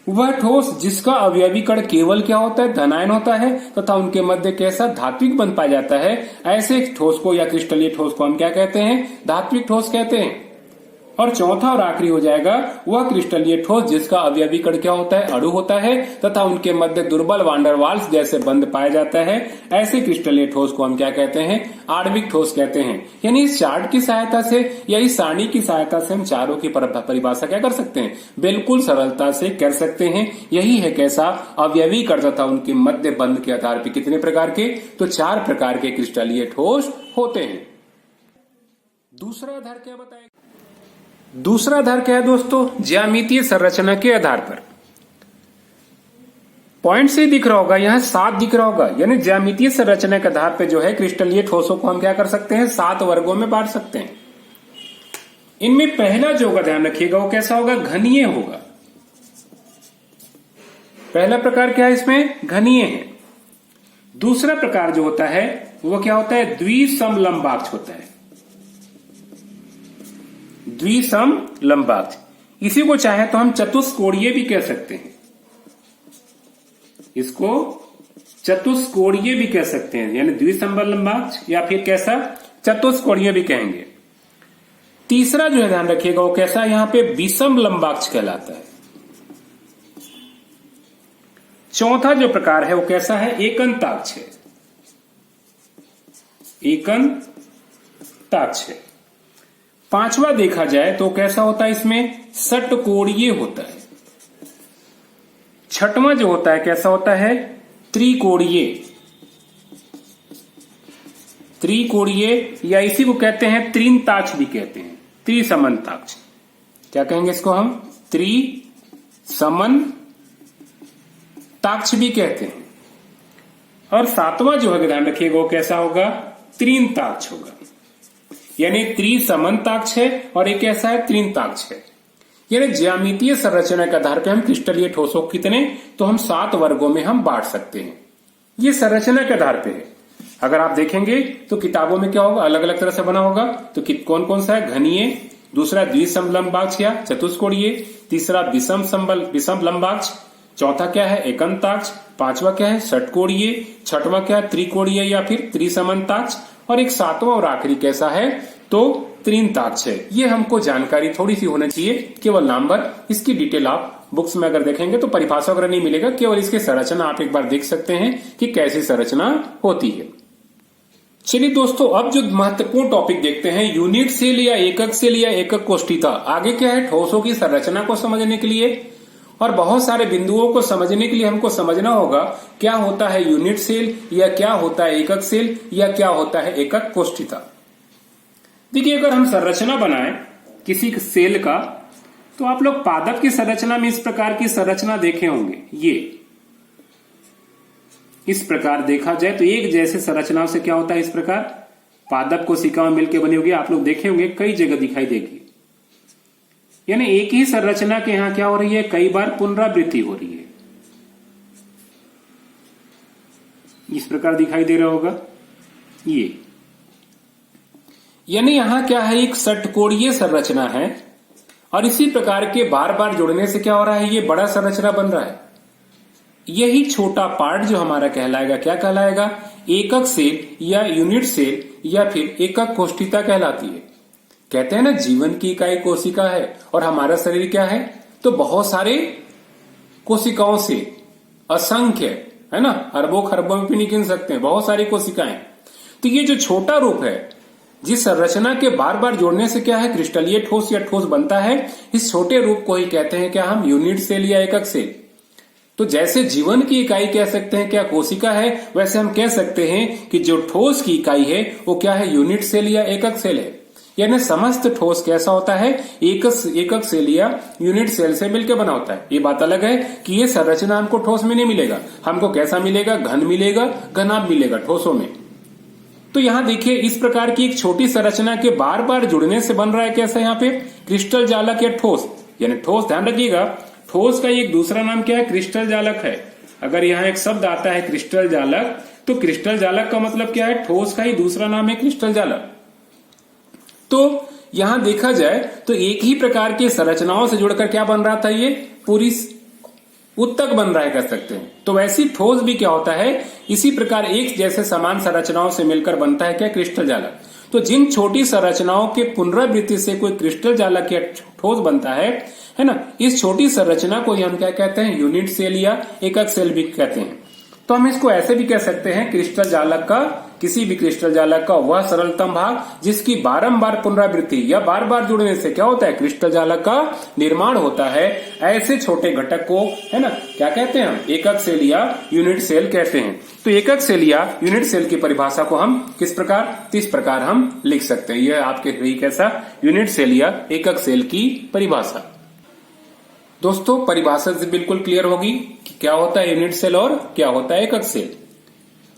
वह ठोस जिसका अवयवी कण केवल क्या होता है, धनायन होता है, तथा उनके मध्य कैसा धात्विक बंध पाया जाता है, ऐसे ठोस को या क्रिस्टलीय ठोस को हम क्या कहते हैं, धात्विक ठोस कहते हैं। और चौथा और आखिरी हो जाएगा वह क्रिस्टलीय ठोस जिसका अवयवी कण क्या होता है, अणु होता है, तथा उनके मध्य दुर्बल वांडर वाल्स जैसे बंध पाया जाता है, ऐसे क्रिस्टलीय ठोस को हम क्या कहते हैं, आणविक ठोस कहते हैं। यानी इस चार्ट की सहायता से या इस सारणी की सहायता से हम चारों की परिभाषा क्या कर सकते हैं, बिल्कुल सरलता से कर सकते हैं। यही है कैसा अवयवी कण तथा उनके मध्य बंध के आधार पर कितने प्रकार के, तो 4 प्रकार के क्रिस्टलीय ठोस होते हैं। दूसरा आधार क्या बताएगा, दूसरा आधार क्या है दोस्तों, ज्यामितीय संरचना के आधार पर। पॉइंट से दिख रहा होगा, यहां 7 दिख रहा होगा, यानी ज्यामितीय संरचना के आधार पर जो है क्रिस्टलीय ठोसों को हम क्या कर सकते हैं, 7 वर्गों में बांट सकते हैं। इनमें पहला जो होगा ध्यान रखिएगा वो कैसा होगा, घनीय होगा। पहला प्रकार क्या है इसमें, घनीय है। दूसरा प्रकार जो होता है वो क्या होता है, द्विसमलंबाक्ष होता है, द्विसमलंबाक्ष। इसी को चाहे तो हम चतुष्कोणीय भी कह सकते हैं, इसको चतुष्कोणीय भी कह सकते हैं, यानी द्विसमलंबाक्ष या फिर कैसा चतुष्कोणीय भी कहेंगे। तीसरा जो है ध्यान रखिएगा वो कैसा, यहां पे विषम लंबाक्ष कहलाता है। चौथा जो प्रकार है वो कैसा है, एकंताक्ष है, एकंताक्ष है। पांचवा देखा जाए तो कैसा होता है, इसमें षटकोणीय होता है। छठवां जो होता है कैसा होता है, त्रिकोणीय, त्रिकोणीय या इसी को कहते हैं त्रिनताक्ष भी कहते हैं, त्रिसमनताक्ष। क्या कहेंगे इसको हम, त्रिसमनताक्ष भी कहते हैं। और सातवां जो है ध्यान रखिएगा वो कैसा होगा, त्रिनताक्ष होगा, यानी त्रिसमनताक्ष है और एक ऐसा है त्रिनताक्ष है। यानी ज्यामितीय संरचना के आधार पर हम क्रिस्टलीय ठोसों कितने, तो हम 7 वर्गों में हम बांट सकते हैं। ये संरचना के आधार पर है। अगर आप देखेंगे तो किताबों में क्या होगा, अलग अलग तरह से बना होगा। तो कौन कौन सा है, घनीय, दूसरा द्विसमलंबाक्ष या चतुष्कोणीय, तीसरा विषमलंबाक्ष, चौथा क्या है एकंताक्ष, पांचवा क्या है षटकोणीय, छठवां क्या है त्रिकोणीय या फिर त्रिसमनताक्ष, और एक सातवां और आखिरी कैसा है, तो त्रिनताक्ष है। ये हमको जानकारी थोड़ी सी होनी चाहिए, केवल नंबर, इसकी डिटेल आप बुक्स में अगर देखेंगे तो परिभाषा वगैरह नहीं मिलेगा, केवल इसकी संरचना आप एक बार देख सकते हैं कि कैसी संरचना होती है। चलिए दोस्तों, अब जो महत्वपूर्ण टॉपिक देखते हैं, यूनिट सेल या एकक कोष्ठिका। आगे क्या है, ठोसों की संरचना को समझने के लिए और बहुत सारे बिंदुओं को समझने के लिए हमको समझना होगा क्या होता है यूनिट सेल, या क्या होता है एकक सेल, या क्या होता है एकक कोष्ठिका। देखिए, अगर हम संरचना बनाएं किसी सेल का, तो आप लोग पादप की संरचना में इस प्रकार की संरचना देखे होंगे। ये इस प्रकार देखा जाए तो एक जैसे संरचनाओं से क्या होता है, इस प्रकार पादप कोशिकाएं मिलकर बनी होगी, आप लोग देखे होंगे, कई जगह दिखाई देगी। यानी एक ही संरचना के यहां क्या हो रही है, कई बार पुनरावृत्ति हो रही है। इस प्रकार दिखाई दे रहा होगा ये, यानी यहां क्या है, एक षटकोणीय संरचना है और इसी प्रकार के बार बार जुड़ने से क्या हो रहा है, ये बड़ा संरचना बन रहा है। यही छोटा पार्ट जो हमारा कहलाएगा, क्या कहलाएगा, एकक सेल या यूनिट सेल या फिर एकक कोशिका कहलाती है। कहते हैं ना जीवन की इकाई कोशिका है और हमारा शरीर क्या है, तो बहुत सारे कोशिकाओं से, असंख्य है ना, अरबों खरबों में भी नहीं गिन सकते हैं, बहुत सारी कोशिकाएं। तो ये जो छोटा रूप है, जिस संरचना के बार बार जोड़ने से क्या है, क्रिस्टलीय ठोस या ठोस बनता है, इस छोटे रूप को ही कहते हैं क्या हम, यूनिट सेल या एकक सेल। तो जैसे जीवन की इकाई कह सकते हैं क्या कोशिका है, वैसे हम कह सकते हैं कि जो ठोस की इकाई है वो क्या है, यूनिट सेल या एकक सेल है। यानी समस्त ठोस कैसा होता है, एकक सेल या यूनिट सेल से मिलकर बना होता है। ये बात अलग है कि ये संरचना हमको ठोस में नहीं मिलेगा, हमको कैसा मिलेगा, घन मिलेगा, घनाभ मिलेगा ठोसों में। तो यहां देखिए इस प्रकार की एक छोटी संरचना के बार बार जुड़ने से बन रहा है कैसा, यहाँ पे क्रिस्टल जालक या ठोस। यानी ठोस, ध्यान रखिएगा, ठोस का एक दूसरा नाम क्या है, क्रिस्टल जालक है। अगर यहाँ एक शब्द आता है क्रिस्टल जालक, तो क्रिस्टल जालक का मतलब क्या है, ठोस का ही दूसरा नाम है क्रिस्टल जालक। तो यहां देखा जाए तो एक ही प्रकार की संरचनाओं से जुड़कर क्या बन रहा था, ये पूरी उत्तक बन रहा है कह सकते हैं। तो वैसी ठोस भी क्या होता है, इसी प्रकार एक जैसे समान संरचनाओं से मिलकर बनता है क्या, क्रिस्टल जालक। तो जिन छोटी संरचनाओं के पुनरावृत्ति से कोई क्रिस्टल जालक या ठोस बनता है ना, इस छोटी संरचना को हम क्या कहते हैं, यूनिट सेल या एकक सेल भी कहते हैं। तो हम इसको ऐसे भी कह सकते हैं, क्रिस्टल जालक का, किसी भी क्रिस्टल जालक का वह सरलतम भाग जिसकी बारंबार पुनरावृत्ति या बार बार जुड़ने से क्या होता है, क्रिस्टल जालक का निर्माण होता है। ऐसे छोटे घटक को है ना क्या कहते हैं, हम एकक सेल या यूनिट सेल कहते हैं। तो एकक सेल या यूनिट सेल की परिभाषा को हम किस प्रकार, इस प्रकार हम लिख सकते हैं। यह आपके लिए कैसा, यूनिट सेल या एकक सेल की परिभाषा। दोस्तों परिभाषा से बिल्कुल क्लियर होगी कि क्या होता है यूनिट सेल और क्या होता है एकक सेल।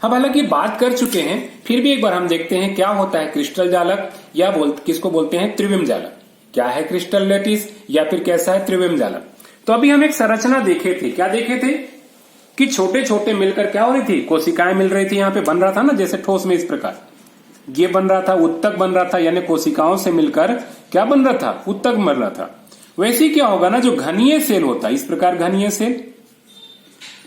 हम हालांकि बात कर चुके हैं, फिर भी एक बार हम देखते हैं क्या होता है क्रिस्टल जालक, या किसको बोलते हैं, त्रिविम जालक। क्या है क्रिस्टल लैटिस या फिर कैसा है त्रिविम जालक। तो अभी हम एक संरचना देखे थे, क्या देखे थे कि छोटे छोटे मिलकर क्या हो रही थी, कोशिकाएं मिल रही थी, यहाँ पे बन रहा था ना जैसे ठोस में इस प्रकार ये बन रहा था, उत्तक बन रहा था, यानी कोशिकाओं से मिलकर क्या बन रहा था, उत्तक बन रहा था। वैसे ही क्या होगा ना, जो घनीय सेल होता है, इस प्रकार घनीय सेल,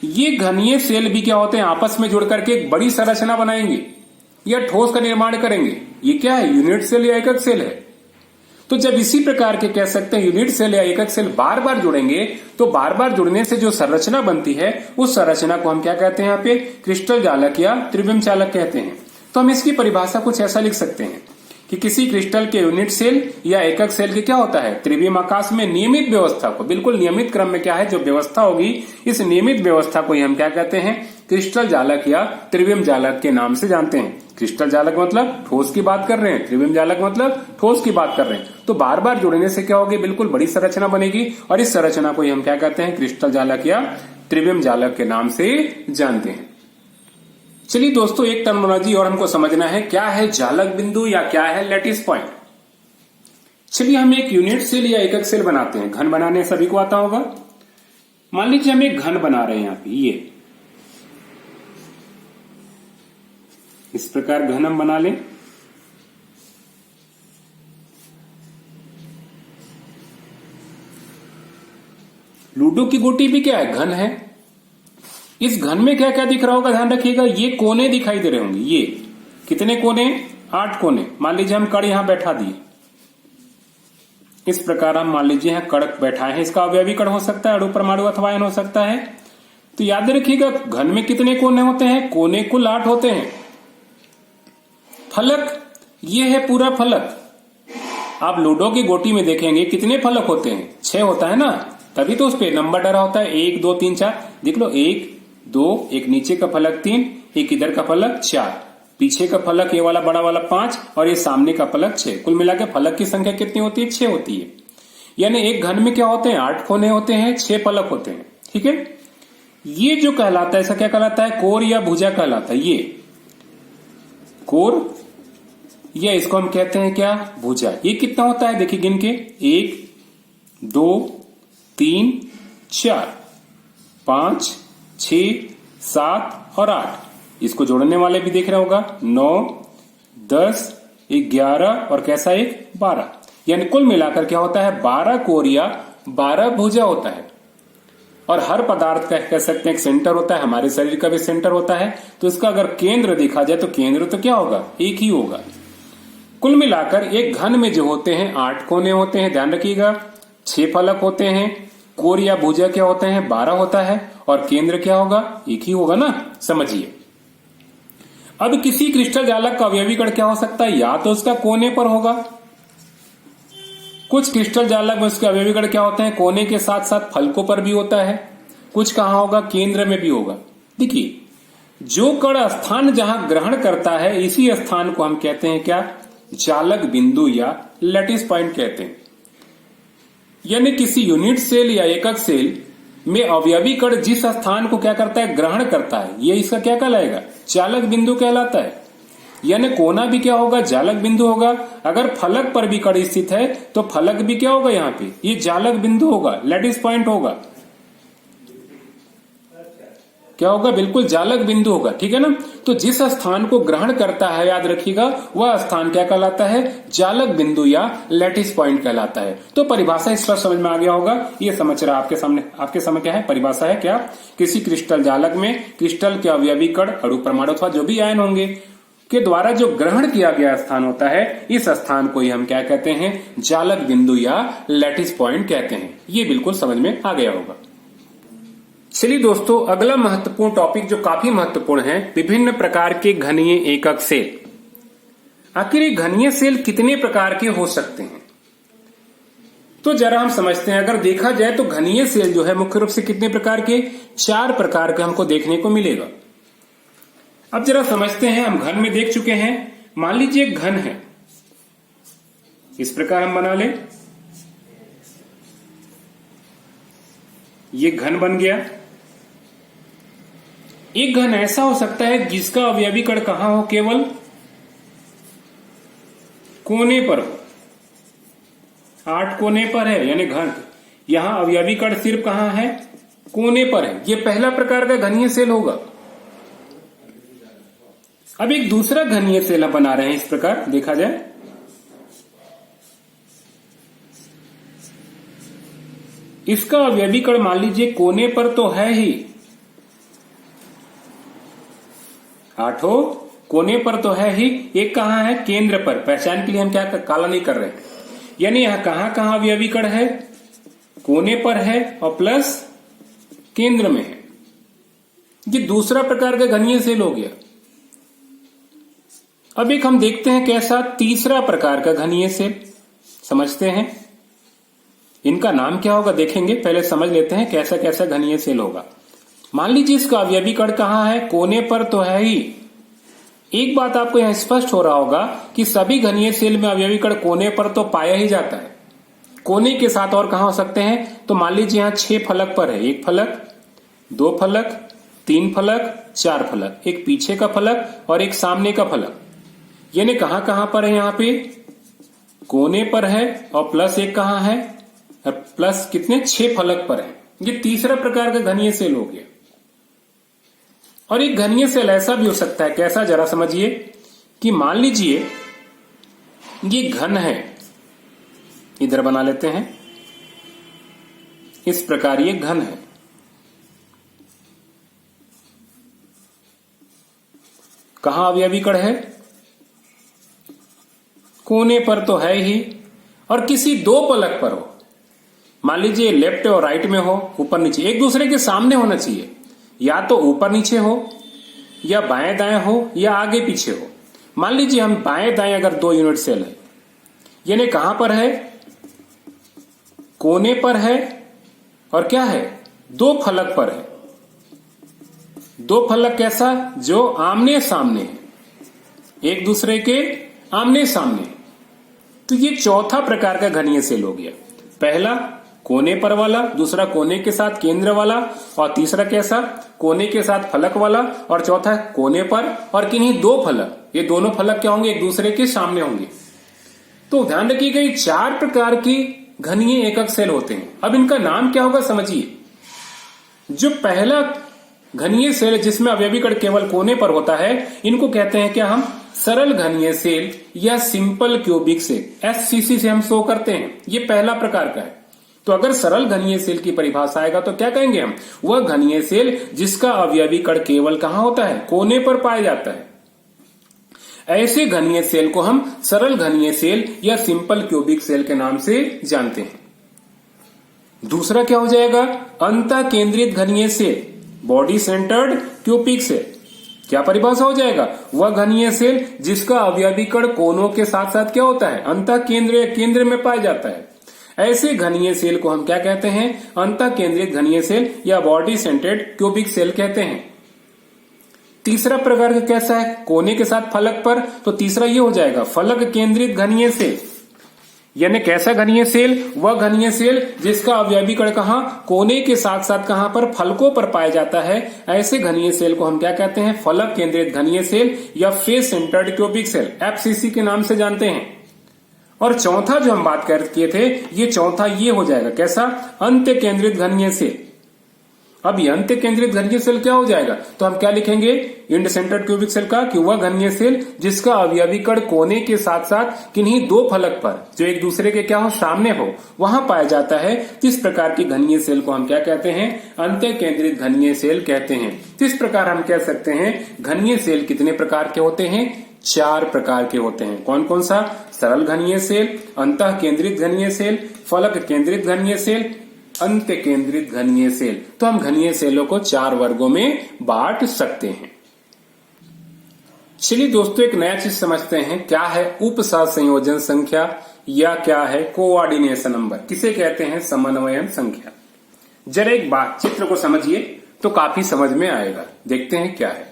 ये घनीय सेल भी क्या होते हैं, आपस में जुड़ करके एक बड़ी संरचना बनाएंगे या ठोस का निर्माण करेंगे। ये क्या है, यूनिट सेल या एकक सेल है। तो जब इसी प्रकार के कह सकते हैं यूनिट सेल या एकक सेल बार बार जुड़ेंगे, तो बार बार जुड़ने से जो संरचना बनती है, उस संरचना को हम क्या कहते हैं, यहाँ पे क्रिस्टल जालक या त्रिविम जालक कहते हैं। तो हम इसकी परिभाषा कुछ ऐसा लिख सकते हैं कि किसी क्रिस्टल के यूनिट सेल या एकक सेल के क्या होता है, त्रिविम आकाश में नियमित व्यवस्था को, बिल्कुल नियमित क्रम में क्या है जो व्यवस्था होगी, इस नियमित व्यवस्था को ही हम क्या कहते हैं, क्रिस्टल जालक या त्रिविम जालक के नाम से जानते हैं। क्रिस्टल जालक मतलब ठोस की बात कर रहे हैं, त्रिविम जालक मतलब ठोस की बात कर रहे हैं। तो बार बार जुड़ने से क्या होगी, बिल्कुल बड़ी संरचना बनेगी और इस संरचना को ही हम क्या कहते हैं, क्रिस्टल जालक या त्रिविम जालक के नाम से जानते हैं। चलिए दोस्तों एक टर्मिनोलॉजी और हमको समझना है, क्या है जालक बिंदु या क्या है लैटिस पॉइंट। चलिए हम एक यूनिट सेल या एकक सेल बनाते हैं। घन बनाने सभी को आता होगा। मान लीजिए हम एक घन बना रहे हैं, यहां पे ये इस प्रकार घन हम बना लें। लूडो की गोटी भी क्या है, घन है। इस घन में क्या क्या दिख रहा होगा, ध्यान रखिएगा, ये कोने दिखाई दे रहे होंगे। ये कितने कोने, 8 कोने। मान लीजिए हम कड़ यहां बैठा दिए, इस प्रकार हम मान लीजिए यहां कड़ बैठाए हैं। इसका अवयवी कण हो सकता है, अणु परमाणु अथवा आयन हो सकता है। तो याद रखिएगा घन में कितने कोने होते हैं, कोने कुल 8 होते हैं। फलक, ये है पूरा फलक। आप लूडो की गोटी में देखेंगे कितने फलक होते हैं, 6 होता है ना, तभी तो उस पर नंबर डरा होता है, 1 2 3 4। देख लो 1 2, एक नीचे का फलक 3, एक इधर का फलक 4, पीछे का फलक ये वाला बड़ा वाला 5 और ये सामने का फलक 6। कुल मिलाकर फलक की संख्या कितनी होती है, 6 होती है। यानी एक घन में क्या होते हैं, 8 कोने होते हैं, 6 फलक होते हैं। ठीक है, ये जो कहलाता है, ऐसा क्या कहलाता है, कोर या भुजा कहलाता है। ये कोर या इसको हम कहते हैं क्या, भुजा। ये कितना होता है, देखिए गिन के 1 2, 3, 4, 5, 6, 7 और 8। इसको जोड़ने वाले भी देख रहा होगा 9, 10, 11 और कैसा एक 12। यानी कुल मिलाकर क्या होता है 12 कोर या 12 भुजा होता है। और हर पदार्थ का कह सकते हैं एक सेंटर होता है, हमारे शरीर का भी सेंटर होता है। तो इसका अगर केंद्र देखा जाए तो केंद्र तो क्या होगा, एक ही होगा। कुल मिलाकर एक घन में जो होते हैं 8 कोने होते हैं, ध्यान रखिएगा। 6 फलक होते हैं, कोर या भुजा क्या होते हैं 12 होता है, और केंद्र क्या होगा, एक ही होगा ना, समझिए। अब किसी क्रिस्टल जालक का अवयवी कण क्या हो सकता है, या तो उसका कोने पर होगा। कुछ क्रिस्टल जालक में उसके अवयवी कण क्या होते हैं, कोने के साथ साथ फलकों पर भी होता है। कुछ कहां होगा, केंद्र में भी होगा। देखिए, जो कण स्थान जहां ग्रहण करता है इसी स्थान को हम कहते हैं क्या, जालक बिंदु या लैटिस पॉइंट कहते हैं। यानी किसी यूनिट सेल या एकक सेल में अवयवी कण जिस स्थान को क्या करता है, ग्रहण करता है, ये इसका क्या कहलाएगा, जालक बिंदु कहलाता है। यानी कोना भी क्या होगा, जालक बिंदु होगा। अगर फलक पर भी कण स्थित है तो फलक भी क्या होगा, यहाँ पे ये जालक बिंदु होगा, लैटिस पॉइंट होगा। क्या होगा, बिल्कुल जालक बिंदु होगा, ठीक है ना। तो जिस स्थान को ग्रहण करता है, याद रखिएगा, वह स्थान क्या कहलाता है, जालक बिंदु या लैटिस पॉइंट कहलाता है। तो परिभाषा इस पर समझ में आ गया होगा। ये समझ रहा आपके सामने क्या है, परिभाषा है क्या, किसी क्रिस्टल जालक में क्रिस्टल के अवयवी कण, अणु, परमाणु अथवा जो भी आयन होंगे के द्वारा जो ग्रहण किया गया स्थान होता है, इस स्थान को ही हम क्या कहते हैं, जालक बिंदु या लैटिस पॉइंट कहते हैं। ये बिल्कुल समझ में आ गया होगा। चलिए दोस्तों, अगला महत्वपूर्ण टॉपिक जो काफी महत्वपूर्ण है, विभिन्न प्रकार के घनीय एकक सेल। आखिर ये घनीय सेल कितने प्रकार के हो सकते हैं, तो जरा हम समझते हैं। अगर देखा जाए तो घनीय सेल जो है मुख्य रूप से कितने प्रकार के, 4 प्रकार के हमको देखने को मिलेगा। अब जरा समझते हैं, हम घन में देख चुके हैं। मान लीजिए एक घन है, इस प्रकार हम बना लें, ये घन बन गया। एक घन ऐसा हो सकता है जिसका अवयवी कण कहां हो, केवल कोने पर हो, 8 कोने पर है, यानी घन। यहां अवयवी कण सिर्फ कहां है, कोने पर है। यह पहला प्रकार का घनीय सेल होगा। अब एक दूसरा घनीय सेल हम बना रहे हैं, इस प्रकार देखा जाए। इसका अवयवी कण मान लीजिए कोने पर तो है ही, 8 कोने पर तो है ही, एक कहां है, केंद्र पर। पहचान के लिए हम क्या काला नहीं कर रहे हैं, यानी यहां कहां कहां अवयवी कण है, कोने पर है और प्लस केंद्र में है। ये दूसरा प्रकार का घनीय सेल हो गया। अब एक हम देखते हैं कैसा, तीसरा प्रकार का घनीय सेल समझते हैं। इनका नाम क्या होगा देखेंगे, पहले समझ लेते हैं कैसा कैसा घनीय सेल होगा। मान लीजिए इसका अवयवी कण कहां है, कोने पर तो है ही। एक बात आपको यहां स्पष्ट हो रहा होगा कि सभी घनीय सेल में अवयवी कण कोने पर तो पाया ही जाता है। कोने के साथ और कहां हो सकते हैं, तो मान लीजिए यहां 6 फलक पर है, 1 फलक, 2 फलक, 3 फलक, 4 फलक, एक पीछे का फलक और एक सामने का फलक। यानी कहां कहां पर है, यहां पे कोने पर है और प्लस एक कहां है, प्लस कितने, 6 फलक पर है। ये तीसरा प्रकार का घनीय सेल हो गया। और एक घनीय सेल ऐसा भी हो सकता है, कैसा, जरा समझिए, कि मान लीजिए ये घन है, इधर बना लेते हैं, इस प्रकार ये घन है। कहां अवयवी कण है, कोने पर तो है ही, और किसी 2 फलक पर हो। मान लीजिए लेफ्ट और राइट में हो, ऊपर नीचे, एक दूसरे के सामने होना चाहिए, या तो ऊपर नीचे हो या बाएं दाएं हो या आगे पीछे हो। मान लीजिए हम बाएं दाएं अगर 2 यूनिट सेल है, यानी कहां पर है, कोने पर है और क्या है, 2 फलक पर है। 2 फलक कैसा, जो आमने सामने है, एक दूसरे के आमने सामने। तो ये चौथा प्रकार का घनीय सेल हो गया। पहला कोने पर वाला, दूसरा कोने के साथ केंद्र वाला, और तीसरा कैसा, कोने के साथ फलक वाला, और चौथा कोने पर और किन्हीं 2 फलक। ये दोनों फलक क्या होंगे, एक दूसरे के सामने होंगे। तो ध्यान रखिएगा, ये 4 प्रकार की घनीय एकक सेल होते हैं। अब इनका नाम क्या होगा समझिए। जो पहला घनीय सेल जिसमें अवयवी कण केवल कोने पर होता है, इनको कहते हैं क्या हम, सरल घनीय सेल या सिंपल क्यूबिक सेल, एससीसी से हम शो करते हैं। ये पहला प्रकार का है। तो अगर सरल घनीय सेल की परिभाषा आएगा तो क्या कहेंगे हम, वह घनीय सेल जिसका अवयवी कण केवल कहां होता है, कोने पर पाया जाता है। ऐसे घनीय सेल को हम सरल घनीय सेल या सिंपल क्यूबिक सेल के नाम से जानते हैं। दूसरा क्या हो जाएगा, अंतः केंद्रित घनीय cell, body centred cubic cell. क्या परिभाषा हो जाएगा, वह घनीय सेल जिसका अवयवी कण कोनों के साथ साथ क्या होता है, अंतः केंद्र में पाया जाता है। ऐसे घनीय सेल को हम क्या कहते हैं, अंतः केंद्रित घनीय सेल या बॉडी सेंटर्ड क्यूबिक सेल कहते हैं। तीसरा प्रकार कैसा है, कोने के साथ फलक पर, तो तीसरा ये हो जाएगा फलक केंद्रित घनीय सेल। यानी कैसा घनीय सेल, वह घनीय सेल जिसका अवयवी कण कहां, कोने के साथ साथ कहां पर, फलकों पर पाया जाता है। ऐसे घनीय सेल को हम क्या कहते हैं, फलक केंद्रित घनीय सेल या face centred cubic cell, FCC के नाम से जानते हैं। और चौथा जो हम बात कर किए थे, ये चौथा ये हो जाएगा कैसा, अंत्य केंद्रित घनीय सेल। अब ये अंत्य केंद्रित घनीय सेल क्या हो जाएगा, तो हम क्या लिखेंगे इंड सेंटर्ड क्यूबिक सेल का, कि वह घनीय सेल जिसका अवयवी कण कोने के साथ साथ किन्हीं दो फलक पर जो एक दूसरे के क्या हो, सामने हो, वहां पाया जाता है। इस प्रकार की घनीय सेल को हम क्या कहते हैं, अंत्य केंद्रित घनीय सेल कहते हैं। इस प्रकार हम कह सकते हैं घनीय सेल कितने प्रकार के होते हैं, 4 प्रकार के होते हैं। कौन कौन सा, सरल घनीय सेल, अंतः केंद्रित घनीय सेल, फलक केंद्रित घनीय सेल, अंत्य केंद्रित घनीय सेल। तो हम घनीय सेलों को 4 वर्गों में बांट सकते हैं। चलिए दोस्तों एक नया चीज समझते हैं, क्या है उपसहसंयोजन संख्या या क्या है कोऑर्डिनेशन नंबर, किसे कहते हैं समन्वयन संख्या। जरा एक बात चित्र को समझिए तो काफी समझ में आएगा। देखते हैं क्या है।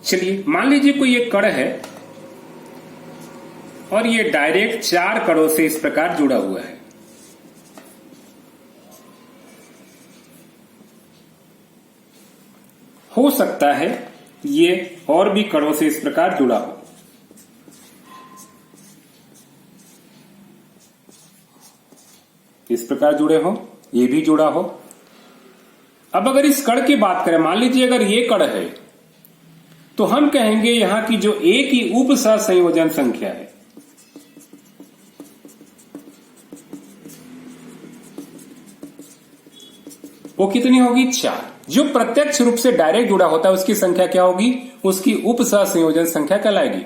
चलिए मान लीजिए कोई एक कण है और ये डायरेक्ट 4 कणों से इस प्रकार जुड़ा हुआ है। हो सकता है ये और भी कणों से इस प्रकार जुड़ा हो। इस प्रकार जुड़े हो, ये भी जुड़ा हो। अब अगर इस कण की बात करें, मान लीजिए अगर ये कण है तो हम कहेंगे यहां की जो ए की उपसहसंयोजन संख्या है वो कितनी होगी, 4। जो प्रत्यक्ष रूप से डायरेक्ट जुड़ा होता है उसकी संख्या क्या होगी, उसकी उपसहसंयोजन संख्या कहलाएगी।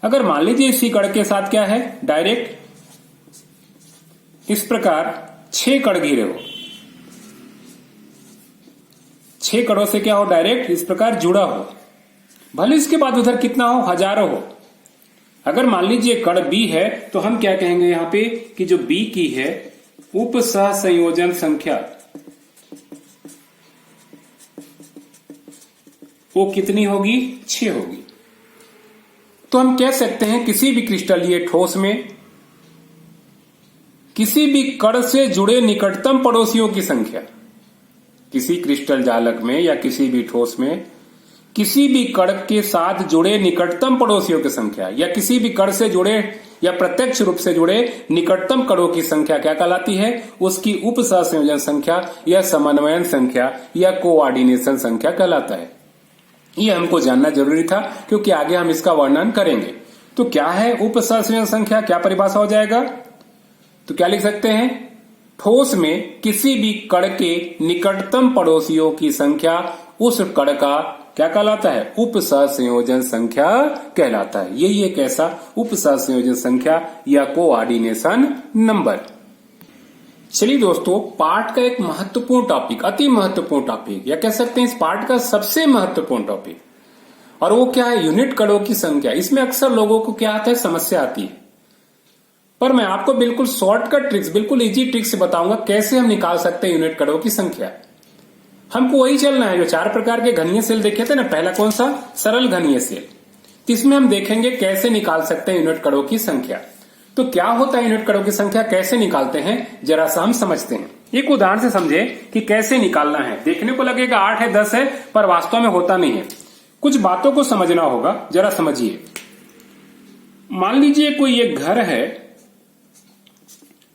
अगर मान लीजिए इसी कण के साथ क्या है, डायरेक्ट इस प्रकार 6 कण घिरे हो, 6 कणों से क्या हो, डायरेक्ट इस प्रकार जुड़ा हो, भले इसके बाद उधर कितना हो, हजारों हो। अगर मान लीजिए कण बी है तो हम क्या कहेंगे यहां पे कि जो बी की है उपसहसंयोजन संख्या वो कितनी होगी, 6 होगी। तो हम कह सकते हैं किसी भी क्रिस्टलीय ठोस में किसी भी कण से जुड़े निकटतम पड़ोसियों की संख्या, किसी क्रिस्टल जालक में या किसी भी ठोस में किसी भी कण के साथ जुड़े निकटतम पड़ोसियों की संख्या या किसी भी कण से जुड़े या प्रत्यक्ष रूप से जुड़े निकटतम कणों की संख्या क्या कहलाती है, उसकी उपसहसंयोजन संख्या या समन्वयन संख्या या कोऑर्डिनेशन संख्या कहलाता है। ये हमको जानना जरूरी था क्योंकि आगे हम इसका वर्णन करेंगे। तो क्या है उपसहसंयोजन संख्या, क्या परिभाषा हो जाएगा, तो क्या लिख सकते हैं, ठोस में किसी भी कण के निकटतम पड़ोसियों की संख्या उस कण का क्या कहलाता है, उपसहसंयोजन संख्या कहलाता है। यही एक ऐसा उपसहसंयोजन संख्या या कोऑर्डिनेशन नंबर। चलिए दोस्तों पाठ का एक महत्वपूर्ण टॉपिक, अति महत्वपूर्ण टॉपिक या कह सकते हैं इस पाठ का सबसे महत्वपूर्ण टॉपिक, और वो क्या है, यूनिट कणों की संख्या। इसमें अक्सर लोगों को क्या आता है, समस्या आती है, पर मैं आपको बिल्कुल शॉर्टकट ट्रिक्स, बिल्कुल इजी ट्रिक्स से बताऊंगा कैसे हम निकाल सकते हैं यूनिट कणों की संख्या। हमको वही चलना है जो 4 प्रकार के घनीय सेल देखे थे ना, पहला कौन सा, सरल घनीय सेल। तो इसमें हम देखेंगे कैसे निकाल सकते हैं यूनिट कणों की संख्या। तो क्या होता है यूनिट कणों की संख्या, कैसे निकालते हैं, जरा सा हम समझते हैं। एक उदाहरण से समझे कि कैसे निकालना है। देखने को लगेगा 8 है 10 है, पर वास्तव में होता नहीं है। कुछ बातों को समझना होगा, जरा समझिए। मान लीजिए कोई एक घर है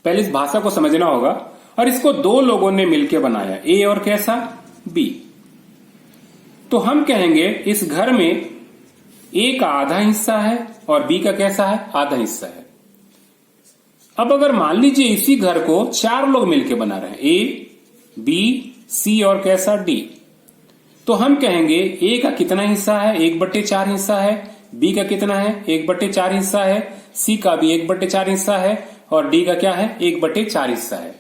पहले इस भाषा को समझना होगा। और इसको दो लोगों ने मिलकर बनाया, ए और कैसा, बी। तो हम कहेंगे इस घर में ए का आधा हिस्सा है और बी का कैसा है, आधा हिस्सा है। अब अगर मान लीजिए इसी घर को चार लोग मिलकर बना रहे हैं, ए, बी, सी और कैसा, डी। तो हम कहेंगे ए का कितना हिस्सा है, 1/4 हिस्सा है, बी का कितना है, 1/4 हिस्सा है, सी का भी 1/4 हिस्सा है और डी का क्या है, 1/4 हिस्सा है।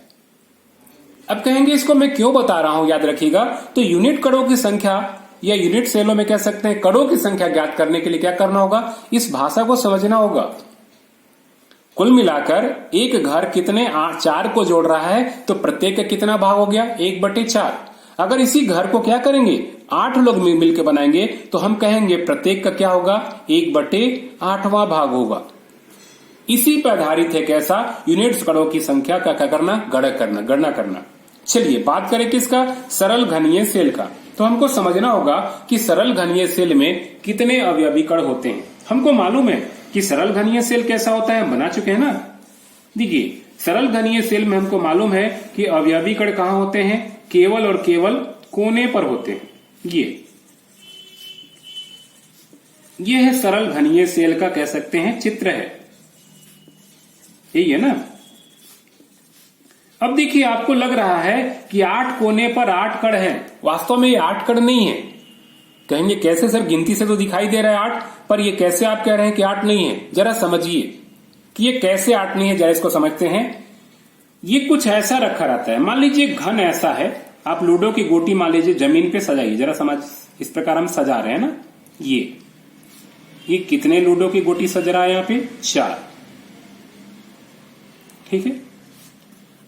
अब कहेंगे इसको मैं क्यों बता रहा हूं, याद रखिएगा। तो यूनिट कड़ों की संख्या या यूनिट सेलों में कह सकते हैं कड़ों की संख्या ज्ञात करने के लिए क्या करना होगा, इस भाषा को समझना होगा। कुल मिलाकर एक घर कितने 4 को जोड़ रहा है, तो प्रत्येक का कितना भाग हो गया, 1/4। अगर इसी घर को क्या करेंगे, 8 लोग मिलकर बनाएंगे, तो हम कहेंगे प्रत्येक का क्या होगा, 1/8वां भाग होगा। इसी पर आधारित है कैसा, यूनिट्स कड़ों की संख्या का क्या करना, गणना करना। चलिए बात करें किसका, सरल घनीय सेल का। तो हमको समझना होगा कि सरल घनीय सेल में कितने अवयवी कण होते हैं। हमको मालूम है कि सरल घनीय सेल कैसा होता है, हम बना चुके हैं ना। देखिए सरल घनीय सेल में हमको मालूम है कि अवयवी कण कहां होते हैं, केवल और केवल कोने पर होते हैं। ये है सरल घनीय सेल का कह सकते हैं चित्र है, यही है ना। अब देखिए आपको लग रहा है कि 8 कोने पर 8 कण है, वास्तव में ये 8 कण नहीं है। कहेंगे कैसे सर, गिनती से तो दिखाई दे रहा है 8, पर ये कैसे आप कह रहे हैं कि 8 नहीं है। जरा समझिए कि ये कैसे 8 नहीं है, जरा इसको समझते हैं। ये कुछ ऐसा रखा रहता है, मान लीजिए घन ऐसा है, आप लूडो की गोटी मान लीजिए जमीन पे सजाइए, जरा समझ, इस प्रकार हम सजा रहे हैं ना। ये कितने लूडो की गोटी सज रहा है, यहाँ पे 4, ठीक है।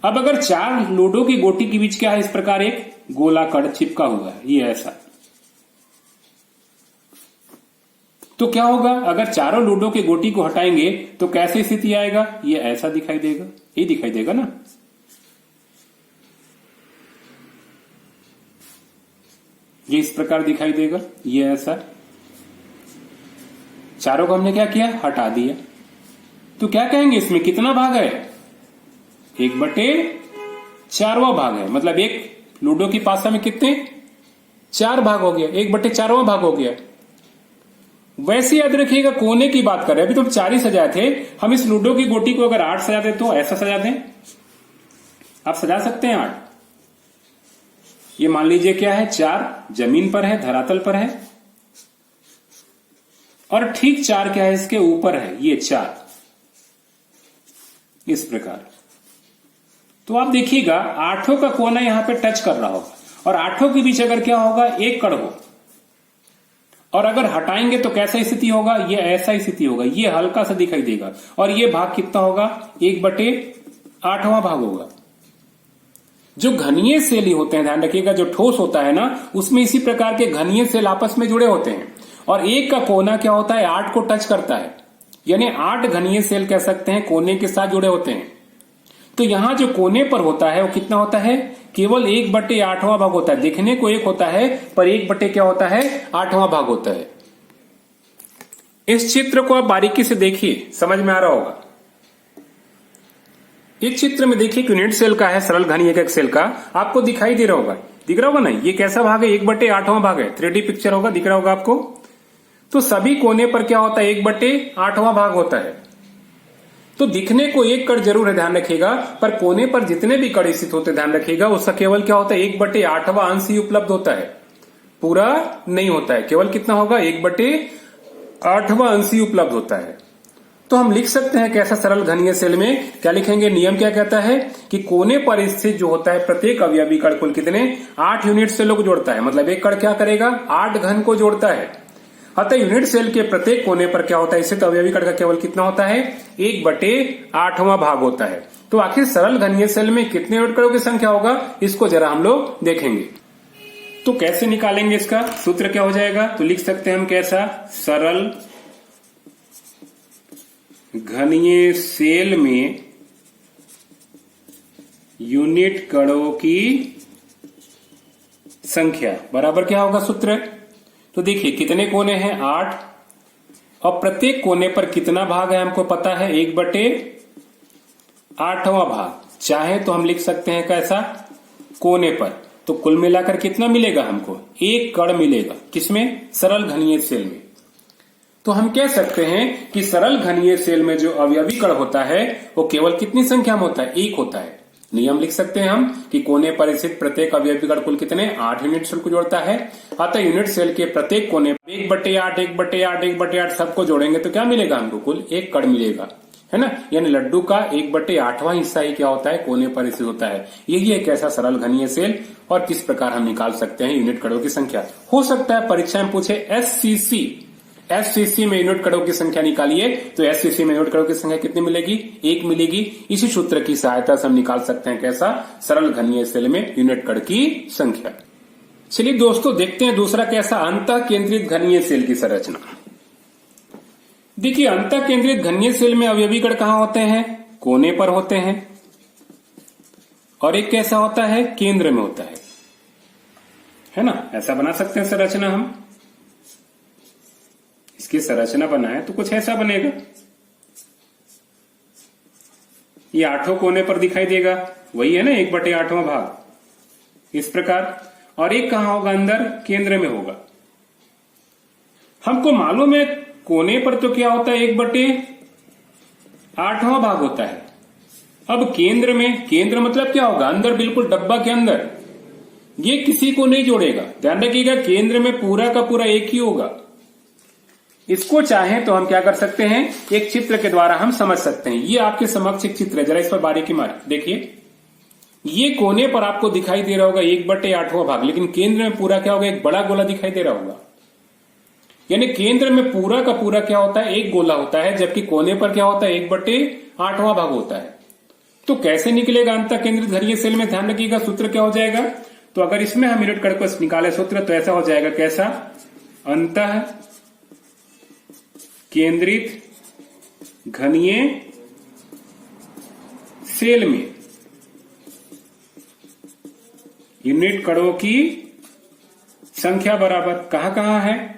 अब अगर 4 लूडो की गोटी के बीच क्या है, इस प्रकार एक गोलाकार चिपका हुआ है, ये ऐसा। तो क्या होगा, अगर चारों लूडो की गोटी को हटाएंगे तो कैसी स्थिति आएगा, ये ऐसा दिखाई देगा, ये दिखाई देगा ना। ये इस प्रकार दिखाई देगा, ये ऐसा। चारों को हमने क्या किया, हटा दिया। तो क्या कहेंगे, इसमें कितना भाग है, 1/4वां भाग है। मतलब एक लूडो की पासा में कितने, 4 भाग हो गया, 1/4वां भाग हो गया। वैसे याद रखिएगा कोने की बात कर रहे हैं, अभी तो 4 ही सजाए थे। हम इस लूडो की गोटी को अगर 8 सजा दे तो ऐसा सजा दें, आप सजा सकते हैं 8। ये मान लीजिए क्या है, 4 जमीन पर है, धरातल पर है, और ठीक 4 क्या है, इसके ऊपर है, ये 4 इस प्रकार। तो आप देखिएगा 8 का कोना यहां पे टच कर रहा होगा, और 8 के बीच अगर क्या होगा, एक कण हो, और अगर हटाएंगे तो कैसा स्थिति होगा, ये ऐसा स्थिति होगा, ये हल्का सा दिखाई देगा, और ये भाग कितना होगा, 1/8वां भाग होगा। जो घनीय सेल ही होते हैं, ध्यान रखिएगा, जो ठोस होता है ना, उसमें इसी प्रकार के घनीय सेल आपस में जुड़े होते हैं, और एक का कोना क्या होता है, 8 को टच करता है, यानी 8 घनीय सेल कह सकते हैं कोने के साथ जुड़े होते हैं। तो यहां जो कोने पर होता है वो कितना होता है, केवल 1/8वां भाग होता है। दिखने को एक होता है, पर 1 क्या होता है, 8वां भाग होता है। इस चित्र को आप बारीकी से देखिए, समझ में आ रहा होगा। इस चित्र में देखिए यूनिट सेल का है, सरल घनीय एक सेल का, आपको दिखाई दे रहा होगा, दिख रहा होगा ना, ये कैसा भाग है, 1/8वां भाग है। 3D पिक्चर होगा, दिख रहा होगा आपको। तो सभी कोने पर क्या होता है, 1/8वां भाग होता है। तो दिखने को एक कण जरूर है, ध्यान रखिएगा, पर कोने पर जितने भी कण स्थित होते हैं, ध्यान रखिएगा, उसका केवल क्या होता है, 1/8वां अंश ही उपलब्ध होता है, पूरा नहीं होता है। केवल कितना होगा, 1/8वां अंश ही उपलब्ध होता है। तो हम लिख सकते हैं कैसा, सरल घनीय सेल में क्या लिखेंगे, नियम क्या कहता है कि कोने पर स्थित जो होता है प्रत्येक अवयवी कण कुल कितने, 8 यूनिट सेलों को जोड़ता है। मतलब एक कण क्या करेगा, 8 घन को जोड़ता है। अतः यूनिट सेल के प्रत्येक कोने पर क्या होता है, इससे अवयवी कण का केवल कितना होता है, 1/8वां भाग होता है। तो आखिर सरल घनीय सेल में कितने यूनिट कणों की संख्या होगा, इसको जरा हम लोग देखेंगे। तो कैसे निकालेंगे, इसका सूत्र क्या हो जाएगा, तो लिख सकते हैं हम कैसा, सरल घनीय सेल में यूनिट कणों की संख्या बराबर क्या होगा सूत्र। तो देखिए कितने कोने हैं, 8, और प्रत्येक कोने पर कितना भाग है हमको पता है, 1/8 8वां भाग, चाहे तो हम लिख सकते हैं कैसा, कोने पर। तो कुल मिलाकर कितना मिलेगा हमको, 1 कण मिलेगा। किसमें, सरल घनीय सेल में। तो हम कह सकते हैं कि सरल घनीय सेल में जो अवयवी कण होता है वो केवल कितनी संख्या में होता है, 1 होता है। नियम लिख सकते हैं हम कि कोने पर स्थित प्रत्येक अवयवी कण कुल कितने, 8 यूनिट सेल को जोड़ता है। अतः यूनिट सेल के प्रत्येक कोने 1/8 1/8 1/8 सबको जोड़ेंगे तो क्या मिलेगा हमको, कुल 1 कण मिलेगा, है ना। यानी लड्डू का 1/8वां हिस्सा ही क्या होता है, कोने पर स्थित होता है। यही एक ऐसा सरल घनीय सेल। और किस प्रकार हम निकाल सकते हैं यूनिट कणों की संख्या। हो सकता है परीक्षा में पूछे एससीसी में यूनिट कणों की संख्या निकालिए, तो एससीसी में यूनिट कणों की संख्या कितनी मिलेगी, 1 मिलेगी। इसी सूत्र की सहायता से हम निकाल सकते हैं कैसा, सरल घनीय सेल में यूनिट कण की संख्या। चलिए दोस्तों देखते हैं दूसरा कैसा, अंतः केंद्रित घनीय सेल की संरचना। देखिए अंतः केंद्रित घनीय सेल में अवयवी कण कहां होते हैं, कोने पर होते हैं। और एक कैसा होता है, केंद्र में होता है ना। ऐसा बना सकते हैं संरचना हम। इसकी संरचना बनाए तो कुछ ऐसा बनेगा, ये 8 कोने पर दिखाई देगा, वही है ना 1/8वां भाग, इस प्रकार। और एक कहां होगा, अंदर केंद्र में होगा। हमको मालूम है कोने पर तो क्या होता है, 1/8वां भाग होता है। अब केंद्र में, केंद्र मतलब क्या होगा, अंदर बिल्कुल डब्बा के अंदर, ये किसी को नहीं जोड़ेगा। ध्यान रखिएगा केंद्र में पूरा का पूरा 1 ही होगा। इसको चाहें तो हम क्या कर सकते हैं, एक चित्र के द्वारा हम समझ सकते हैं। ये आपके समक्ष एक चित्र है, जरा इस पर बारीकी मार देखिए। ये कोने पर आपको दिखाई दे रहा होगा 1/8वां भाग, लेकिन केंद्र में पूरा क्या होगा, एक बड़ा गोला दिखाई दे रहा होगा। यानी केंद्र में पूरा का पूरा क्या होता है, एक गोला होता है, जबकि कोने पर क्या होता है, 1/8वां भाग होता है। तो कैसे निकलेगा अंतः केंद्रित घनीय सेल में, ध्यान रखिएगा सूत्र क्या हो जाएगा। तो अगर इसमें हम यूनिट कण को निकाले सूत्र तो ऐसा हो जाएगा कैसा, अंतः केंद्रित घनीय सेल में यूनिट कणों की संख्या बराबर कहां कहां है,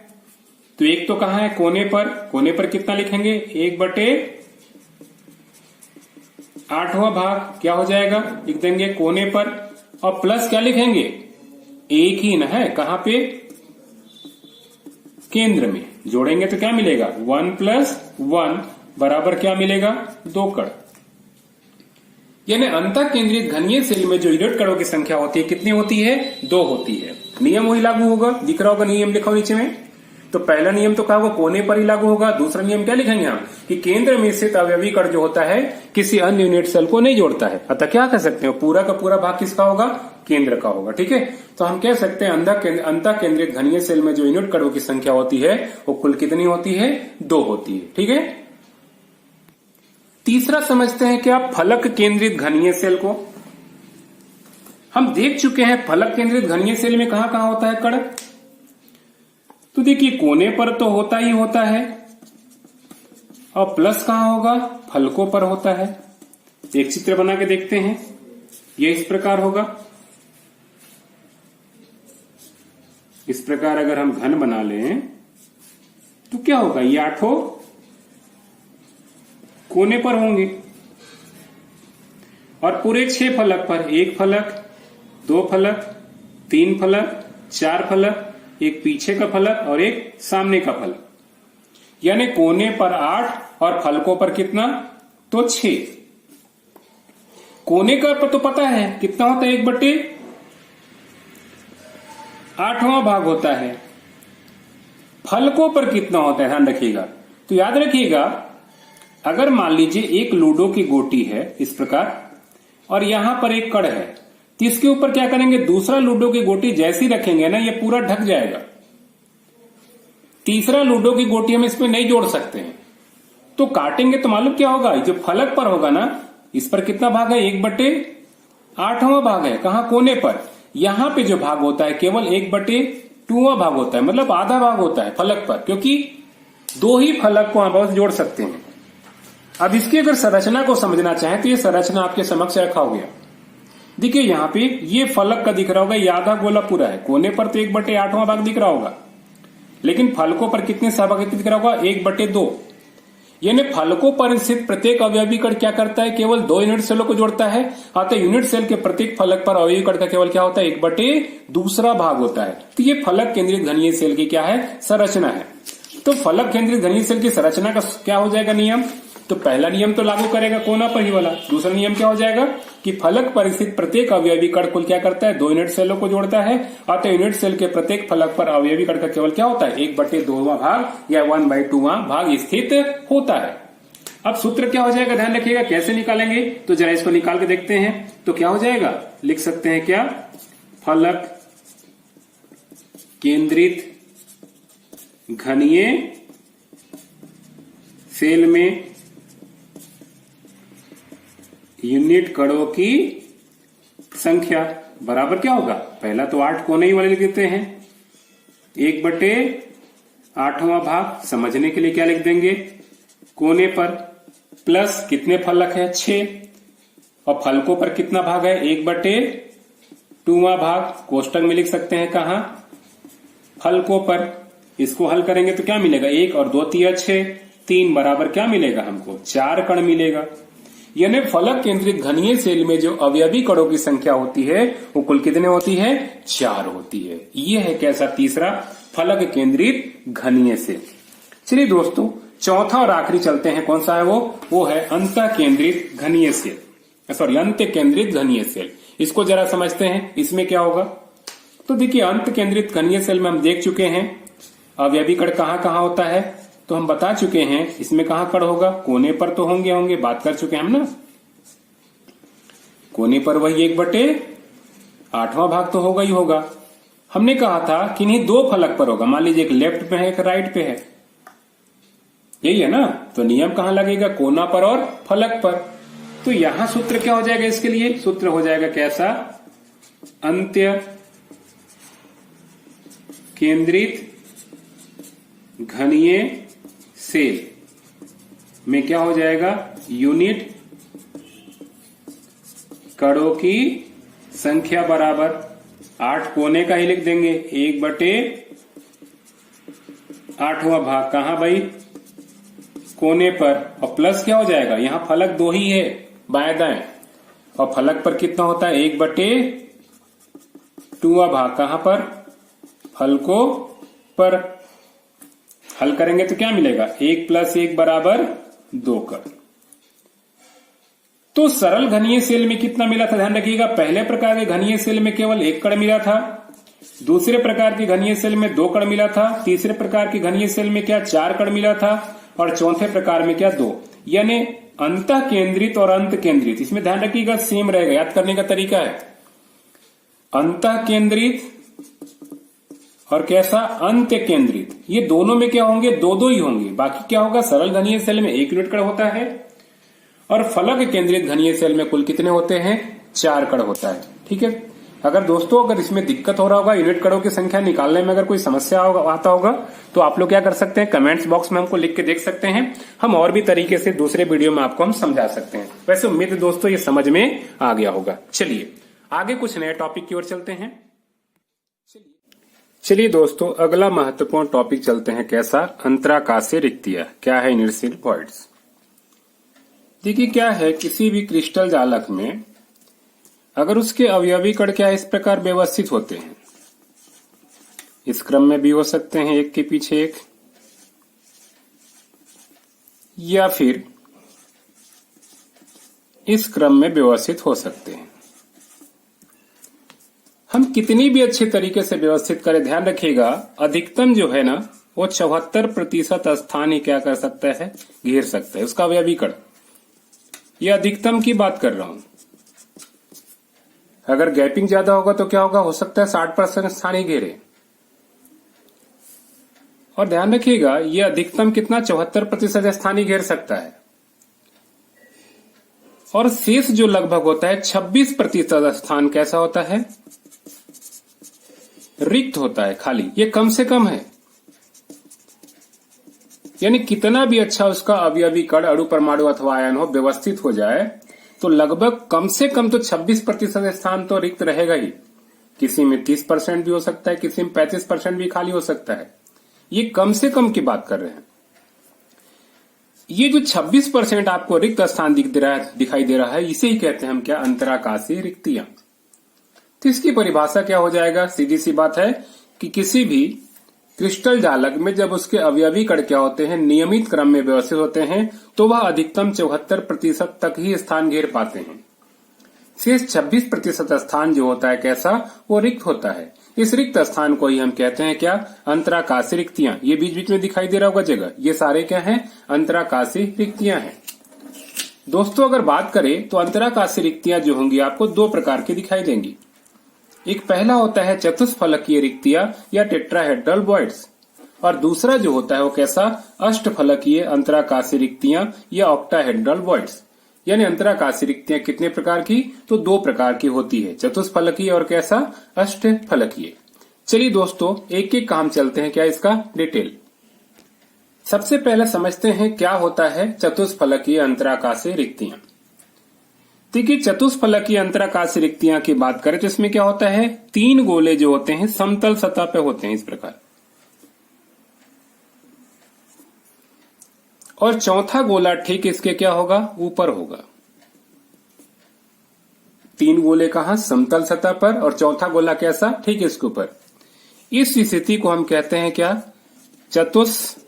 तो एक तो कहां है, कोने पर। कोने पर कितना लिखेंगे, 1/8वां भाग क्या हो जाएगा, लिख देंगे कोने पर। और प्लस क्या लिखेंगे, 1 ही ना है, कहां पे, केंद्र में। जोड़ेंगे तो क्या मिलेगा, 1 + 1 बराबर क्या मिलेगा, 2 कण। यानी अंतः केंद्रित घनीय सेल में जो यूनिट कणों की संख्या होती है कितनी होती है, 2 होती है। नियम वही लागू होगा, दिख रहा होगा नियम लिखा नीचे में। तो पहला नियम तो कहा वो कोने पर ही लागू होगा। दूसरा नियम क्या लिखेंगे हम, कि केंद्र में स्थित अवयवी कण जो होता है किसी अन्य यूनिट सेल को नहीं जोड़ता है। अतः क्या कह सकते हैं, पूरा का पूरा भाग किसका होगा, केंद्र का होगा। ठीक है, तो हम कह सकते हैं अंतः केंद्रित घनीय सेल में जो यूनिट कणों की संख्या होती है वो कुल कितनी होती है, 2 होती है। ठीक है, तीसरा समझते हैं क्या, फलक केंद्रित घनीय सेल को। हम देख चुके हैं फलक केंद्रित घनीय सेल में कहां कहां होता है कण। तो देखिए कोने पर तो होता ही होता है, और प्लस कहां होगा, फलकों पर होता है। एक चित्र बना के देखते हैं, ये इस प्रकार होगा। इस प्रकार अगर हम घन बना लें तो क्या होगा, ये 8 कोने पर होंगे, और पूरे 6 फलक पर, 1 फलक, 2 फलक, 3 फलक, 4 फलक, एक पीछे का फलक और एक सामने का फलक। यानी कोने पर 8 और फलकों पर कितना, तो 6। कोने का पर तो पता है कितना होता है, 1/8वां भाग होता है। फलकों पर कितना होता है, ध्यान रखिएगा। तो याद रखिएगा, अगर मान लीजिए एक लूडो की गोटी है इस प्रकार, और यहां पर एक कड़ है, तो इसके ऊपर क्या करेंगे, दूसरा लूडो की गोटी जैसी रखेंगे ना, ये पूरा ढक जाएगा। तीसरा लूडो की गोटी हम इसमें नहीं जोड़ सकते हैं। तो काटेंगे तो मालूम क्या होगा, जो फलक पर होगा ना, इस पर कितना भाग है, 1/8वां भाग है। कहां, कोने पर। यहां पे जो भाग होता है केवल 1/2वां भाग होता है, मतलब आधा भाग होता है फलक पर, क्योंकि 2 ही फलक को आप जोड़ सकते हैं। अब इसकी अगर संरचना को समझना चाहें तो ये संरचना आपके समक्ष रखा हो गया। देखिए यहां पे ये फलक का दिख रहा होगा, ये आधा गोला पूरा है। कोने पर तो 1/8वां भाग दिख रहा होगा, लेकिन फलकों पर कितने सहभागिता दिख रहा होगा, 1/2। यानी फलकों पर स्थित प्रत्येक अवयवी कण क्या करता है, केवल 2 यूनिट सेलों को जोड़ता है। अतः यूनिट सेल के प्रत्येक फलक पर अवयवी कण का केवल क्या होता है, 1/2 भाग होता है। तो ये फलक केंद्रित घनीय सेल की क्या है, संरचना है। तो फलक केंद्रित घनीय सेल की संरचना का क्या हो जाएगा नियम, तो पहला नियम तो लागू करेगा कोना पर ही वाला। दूसरा नियम क्या हो जाएगा कि फलक पर स्थित प्रत्येक अवयवी कण कुल क्या करता है, 2 यूनिट सेलों को जोड़ता है। अतः यूनिट सेल के प्रत्येक फलक पर अवयवी कण का केवल क्या होता है, 1/2 भाग या 1/2 भाग स्थित होता है। अब सूत्र क्या हो जाएगा, ध्यान रखिएगा कैसे निकालेंगे, तो जरा इसको निकाल के देखते हैं। तो क्या हो जाएगा, लिख सकते हैं क्या, फलक केंद्रित घनीय सेल में यूनिट कणों की संख्या बराबर क्या होगा, पहला तो 8 कोने ही वाले लिख देते हैं, 1/8वां भाग, समझने के लिए क्या लिख देंगे, कोने पर प्लस कितने फलक है 6, और फलकों पर कितना भाग है, 1/2वां भाग, कोष्टक में लिख सकते हैं कहा, फलकों पर। इसको हल करेंगे तो क्या मिलेगा, 1 और 2 तिया 6, 3 बराबर क्या मिलेगा हमको, 4 कण मिलेगा। यानी फलक केंद्रित घनीय सेल में जो अवयवी कणों की संख्या होती है वो कुल कितने होती है, 4 होती है। ये है कैसा, तीसरा फलक केंद्रित घनीय सेल। चलिए दोस्तों चौथा और आखिरी चलते हैं, कौन सा है वो है अंत केंद्रित घनीय सेल, सॉरी अंत केंद्रित घनीय सेल। इसको जरा समझते हैं, इसमें क्या होगा। तो देखिए अंत केंद्रित घनीय सेल में हम देख चुके हैं अवयवी कण कहाँ होता है, तो हम बता चुके हैं इसमें कहाँ कण होगा, कोने पर तो होंगे, बात कर चुके हैं हम ना, कोने पर वही 1/8वां भाग तो होगा ही होगा। हमने कहा था कि नहीं 2 फलक पर होगा, मान लीजिए एक लेफ्ट पे है एक राइट पे है, यही है ना, तो नियम कहाँ लगेगा, कोना पर और फलक पर। तो यहां सूत्र क्या हो जाएगा, इसके लिए सूत्र हो जाएगा कैसा, अंत्य केंद्रित घनीय सेल में क्या हो जाएगा, यूनिट कणों की संख्या बराबर 8 कोने का ही लिख देंगे, 1/8वां भाग कहां भाई, कोने पर, और प्लस क्या हो जाएगा, यहां फलक 2 ही है बाएं दाएं, और फलक पर कितना होता है, 1/2वां भाग कहां पर, फलकों पर। हल करेंगे तो क्या मिलेगा, 1 + 1 बराबर 2 कण। तो सरल घनीय सेल में कितना मिला था, ध्यान रखिएगा, पहले प्रकार के घनीय सेल में केवल 1 कण मिला था, दूसरे प्रकार के घनीय सेल में 2 कण मिला था, तीसरे प्रकार के घनीय सेल में क्या 4 कण मिला था, और चौथे प्रकार में क्या 2। यानी अंत केंद्रित और अंत केंद्रित, इसमें ध्यान रखिएगा सेम रहेगा, याद करने का तरीका है, अंत केंद्रित और कैसा, अंत केंद्रित, ये दोनों में क्या होंगे, 2 ही होंगे। बाकी क्या होगा, सरल घनीय सेल में 1 यूनिट कण होता है, और फलक केंद्रित घनीय सेल में कुल कितने होते हैं, 4 कण होता है। ठीक है, अगर दोस्तों अगर इसमें दिक्कत हो रहा होगा, यूनिट कणों की संख्या निकालने में अगर कोई समस्या आता होगा, तो आप लोग क्या कर सकते हैं, कमेंट्स बॉक्स में हमको लिख के देख सकते हैं, हम और भी तरीके से दूसरे वीडियो में आपको हम समझा सकते हैं। वैसे उम्मीद दोस्तों ये समझ में आ गया होगा। चलिए आगे कुछ नए टॉपिक की ओर चलते हैं। चलिए दोस्तों अगला महत्वपूर्ण टॉपिक चलते हैं, कैसा, अंतराकाशीय रिक्तियां, क्या है इनर्शियल वॉइड्स। देखिए क्या है, किसी भी क्रिस्टल जालक में अगर उसके अवयवी कण क्या इस प्रकार व्यवस्थित होते हैं, इस क्रम में भी हो सकते हैं एक के पीछे एक, या फिर इस क्रम में व्यवस्थित हो सकते हैं। हम कितनी भी अच्छे तरीके से व्यवस्थित करें, ध्यान रखिएगा अधिकतम जो है ना वो 74% स्थान ही क्या कर सकता है, घेर सकता है उसका अवयवी कण। ये अधिकतम की बात कर रहा हूं, अगर गैपिंग ज्यादा होगा तो क्या होगा, हो सकता है 60% स्थान ही घेरे। और ध्यान रखिएगा ये अधिकतम कितना, 74% स्थान ही घेर सकता है, और शेष जो लगभग होता है 26% स्थान कैसा होता है, रिक्त होता है, खाली। ये कम से कम है, यानी कितना भी अच्छा उसका अवयवी कण अणु परमाणु अथवा आयन हो व्यवस्थित हो जाए तो लगभग कम से कम तो 26% स्थान तो रिक्त रहेगा ही। किसी में 30% भी हो सकता है, किसी में 35% भी खाली हो सकता है। ये कम से कम की बात कर रहे हैं। ये जो 26% आपको रिक्त स्थान दिखाई दे रहा है, इसे ही कहते हैं हम क्या, अंतराकाशीय रिक्तियां। तो इसकी परिभाषा क्या हो जाएगा, सीधी सी बात है कि किसी भी क्रिस्टल जालक में जब उसके अवयवी कण क्या होते हैं, नियमित क्रम में व्यवस्थित होते हैं, तो वह अधिकतम 74% तक ही स्थान घेर पाते हैं। शेष 26% स्थान जो होता है कैसा, वो रिक्त होता है। इस रिक्त स्थान को ही हम कहते हैं क्या, अंतराकाशीय रिक्तियां। ये बीच बीच में दिखाई दे रहा होगा जगह, ये सारे क्या हैं, अंतराकाशीय रिक्तियां हैं। दोस्तों अगर बात करें तो अंतराकाशीय रिक्तियां जो होंगी आपको दो प्रकार की दिखाई देंगी। एक पहला होता है चतुष्फलकीय रिक्तियां या टेट्राहेड्रल वॉइड्स, और दूसरा जो होता है वो कैसा, अष्टफलकीय अंतराकाशीय रिक्तियां या ऑक्टाहेड्रल वॉइड्स। यानी अंतराकाशीय रिक्तियां कितने प्रकार की, तो दो प्रकार की होती है, चतुष्फलकीय और कैसा, अष्टफलकीय। चलिए दोस्तों एक एक काम चलते हैं क्या इसका डिटेल। सबसे पहले समझते हैं क्या होता है चतुष्फलकीय अंतराकाशीय रिक्तियां। देखिए चतुष्फलकीय अंतराकाशीय रिक्तियां की बात करें तो इसमें क्या होता है, तीन गोले जो होते हैं समतल सतह पे होते हैं इस प्रकार, और चौथा गोला ठीक इसके क्या होगा, ऊपर होगा। तीन गोले कहां, समतल सतह पर, और चौथा गोला कैसा, ठीक इसके ऊपर। इस स्थिति को हम कहते हैं क्या, चतुष्फलकीय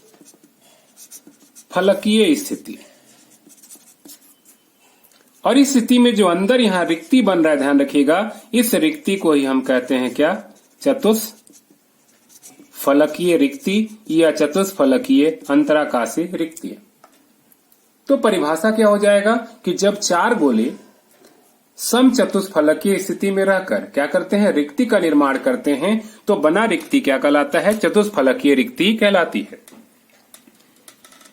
स्थिति। और इस स्थिति में जो अंदर यहां रिक्ति बन रहा है, ध्यान रखिएगा, इस रिक्ति को ही हम कहते हैं क्या, चतुष्फलकीय रिक्ति या चतुष्फलकीय अंतराकाशीय रिक्ति। तो परिभाषा क्या हो जाएगा कि जब चार गोले सम चतुष्फलकीय स्थिति में रहकर क्या करते हैं, रिक्ति का निर्माण करते हैं, तो बना रिक्ति क्या कहलाता है, चतुष्फलकीय रिक्ति कहलाती है।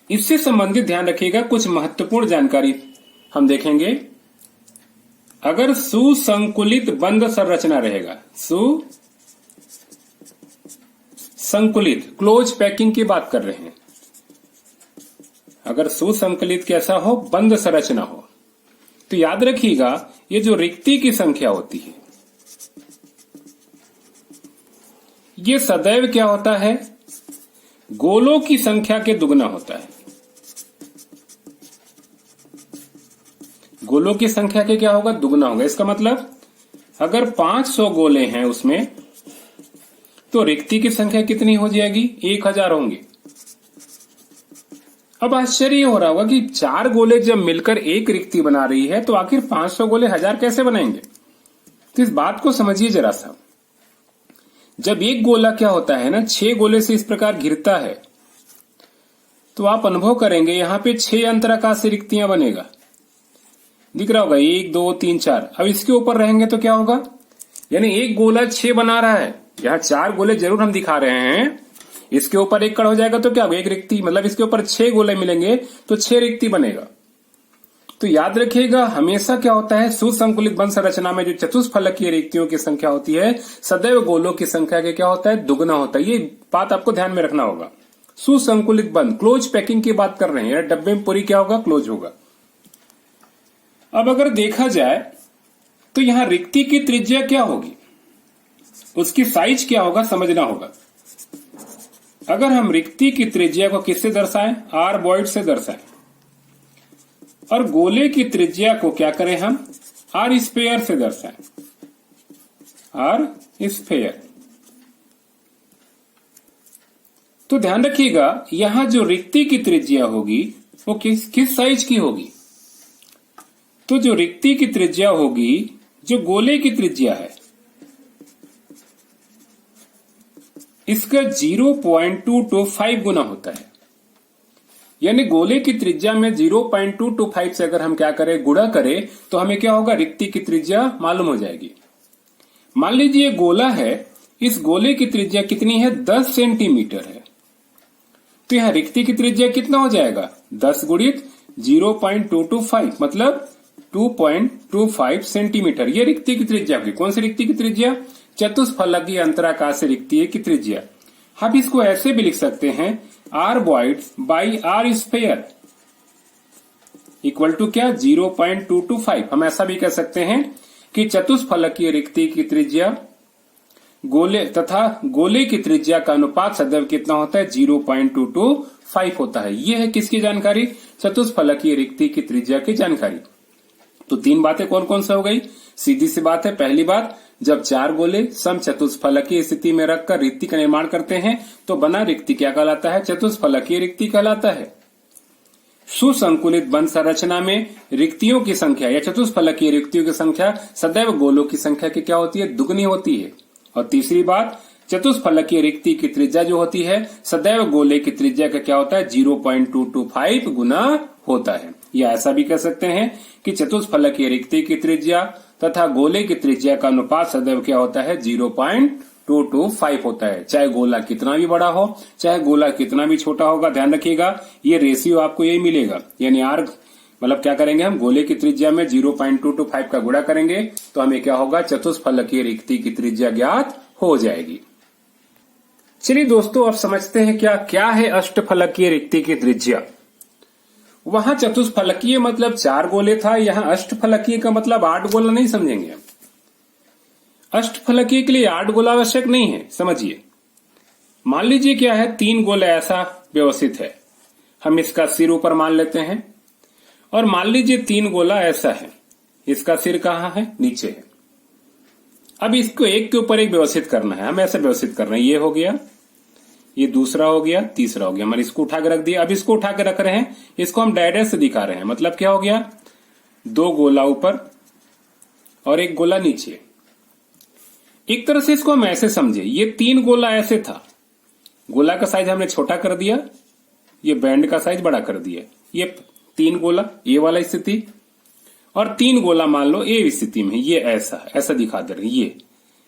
इससे संबंधित ध्यान रखिएगा कुछ महत्वपूर्ण जानकारी हम देखेंगे। अगर सुसंकुलित बंद संरचना रहेगा, सुसंकुलित क्लोज पैकिंग की बात कर रहे हैं, अगर सुसंकलित कैसा हो, बंद संरचना हो, तो याद रखिएगा ये जो रिक्ति की संख्या होती है ये सदैव क्या होता है, गोलों की संख्या के दुगना होता है। गोलों की संख्या के क्या होगा, दुगना होगा। इसका मतलब अगर 500 गोले हैं उसमें, तो रिक्ति की संख्या कितनी हो जाएगी, 1000 होंगे। अब आश्चर्य हो रहा होगा कि चार गोले जब मिलकर एक रिक्ति बना रही है, तो आखिर 500 गोले 1000 कैसे बनाएंगे। तो इस बात को समझिए जरा सा। जब एक गोला क्या होता है ना, 6 गोले से इस प्रकार घिरता है, तो आप अनुभव करेंगे यहां पे 6 अंतराकाशीय रिक्तियां बनेगा, दिख रहा होगा 1 2 3 4। अब इसके ऊपर रहेंगे तो क्या होगा, यानी एक गोला 6 बना रहा है, यहाँ 4 गोले जरूर हम दिखा रहे हैं, इसके ऊपर एक कण हो जाएगा तो क्या होगा, एक रिक्ति, मतलब इसके ऊपर 6 गोले मिलेंगे तो 6 रिक्ति बनेगा। तो याद रखिएगा हमेशा क्या होता है, सुसंकुलित बंद संरचना में जो चतुष्फलकीय रिक्तियों की संख्या होती है, सदैव गोलों की संख्या के क्या होता है, दुगना होता है। ये बात आपको ध्यान में रखना होगा। सुसंकुलित बंद, क्लोज पैकिंग की बात कर रहे हैं, डब्बे में पूरी क्या होगा, क्लोज होगा। अब अगर देखा जाए तो यहां रिक्ति की त्रिज्या क्या होगी, उसकी साइज क्या होगा, समझना होगा। अगर हम रिक्ति की त्रिज्या को किससे दर्शाएं, आर वॉइड से दर्शाएं, और गोले की त्रिज्या को क्या करें हम, आर स्फेयर से दर्शाएं, आर स्फेयर। तो ध्यान रखिएगा यहां जो रिक्ति की त्रिज्या होगी वो किस साइज की होगी, तो जो रिक्ति की त्रिज्या होगी, जो गोले की त्रिज्या है, इसका 0.225 गुना होता है। यानी गोले की त्रिज्या में 0.225 से अगर हम क्या करें, गुणा करें, तो हमें क्या होगा, रिक्ति की त्रिज्या मालूम हो जाएगी। मान लीजिए गोला है, इस गोले की त्रिज्या कितनी है, 10 सेंटीमीटर है, तो यहां रिक्ति की त्रिज्या कितना हो जाएगा, 10 गुणित 0.225 मतलब 2.25 सेंटीमीटर। ये रिक्ति की त्रिज्या होगी। कौन सी रिक्ति की त्रिज्या, चतुष्फलकीय अंतराकाशीय रिक्ति की त्रिज्या। हम इसको ऐसे भी लिख सकते हैं, R void by R sphere equal to क्या, 0.225। हम ऐसा भी कह सकते हैं कि चतुष्फलकीय रिक्ति की त्रिज्या गोले की त्रिज्या का अनुपात सदैव कितना होता है 0.225 होता है। यह है किसकी जानकारी, चतुष्फलकीय रिक्ति की त्रिज्या की जानकारी। तो तीन बातें कौन कौन सी हो गई, सीधी सी बात है। पहली बात, जब चार गोले सम चतुष्फलकीय स्थिति में रखकर रिक्ति का निर्माण करते हैं तो बना रिक्ति क्या कहलाता है, चतुष्फलकीय रिक्ति कहलाता है। सुसंकुलित बंध संरचना में रिक्तियों की संख्या या चतुष्फलकीय रिक्तियों की संख्या सदैव गोलों की संख्या की क्या होती है, दुगनी होती है। और तीसरी बात, चतुष्फलकीय रिक्ति की त्रिज्या जो होती है सदैव गोले की त्रिज्या का क्या होता है 0.225 गुना होता है। या ऐसा भी कह सकते हैं कि चतुष्फलकीय रिक्ति की त्रिज्या तथा गोले की त्रिज्या का अनुपात सदैव क्या होता है 0.225 होता है। चाहे गोला कितना भी बड़ा हो, चाहे गोला कितना भी छोटा होगा, ध्यान रखिएगा ये रेशियो आपको यही मिलेगा। यानी आर मतलब क्या करेंगे, हम गोले की त्रिज्या में 0.225 का गुणा करेंगे तो हमें क्या होगा, चतुष्फलकीय रिक्ति की त्रिज्या ज्ञात हो जाएगी। चलिए दोस्तों, अब समझते हैं क्या है अष्टफलकीय रिक्ति की त्रिज्या। वहां चतुष्फलकीय मतलब 4 गोले था, यहां अष्टफलकीय का मतलब 8 गोला नहीं समझेंगे। अष्टफलकीय के लिए 8 गोला आवश्यक नहीं है। समझिए, मान लीजिए क्या है, 3 गोले ऐसा व्यवस्थित है, हम इसका सिर ऊपर मान लेते हैं। और मान लीजिए 3 गोला ऐसा है, इसका सिर कहां है, नीचे है। अब इसको एक के ऊपर एक व्यवस्थित करना है, हम ऐसे व्यवस्थित कर रहे हैं। ये हो गया, ये दूसरा हो गया, तीसरा हो गया। हमारे इसको उठा के रख दिया। अब इसको उठा के रख रहे हैं, इसको हम डायरेक्ट से दिखा रहे हैं। मतलब क्या हो गया, 2 गोला ऊपर और 1 गोला नीचे। एक तरह से इसको हम ऐसे समझे, ये 3 गोला ऐसे था, गोला का साइज हमने छोटा कर दिया, ये बैंड का साइज बड़ा कर दिया। ये 3 गोला ये वाला स्थिति, और 3 गोला मान लो ए स्थिति में, ये ऐसा दिखा दे रहे हैं।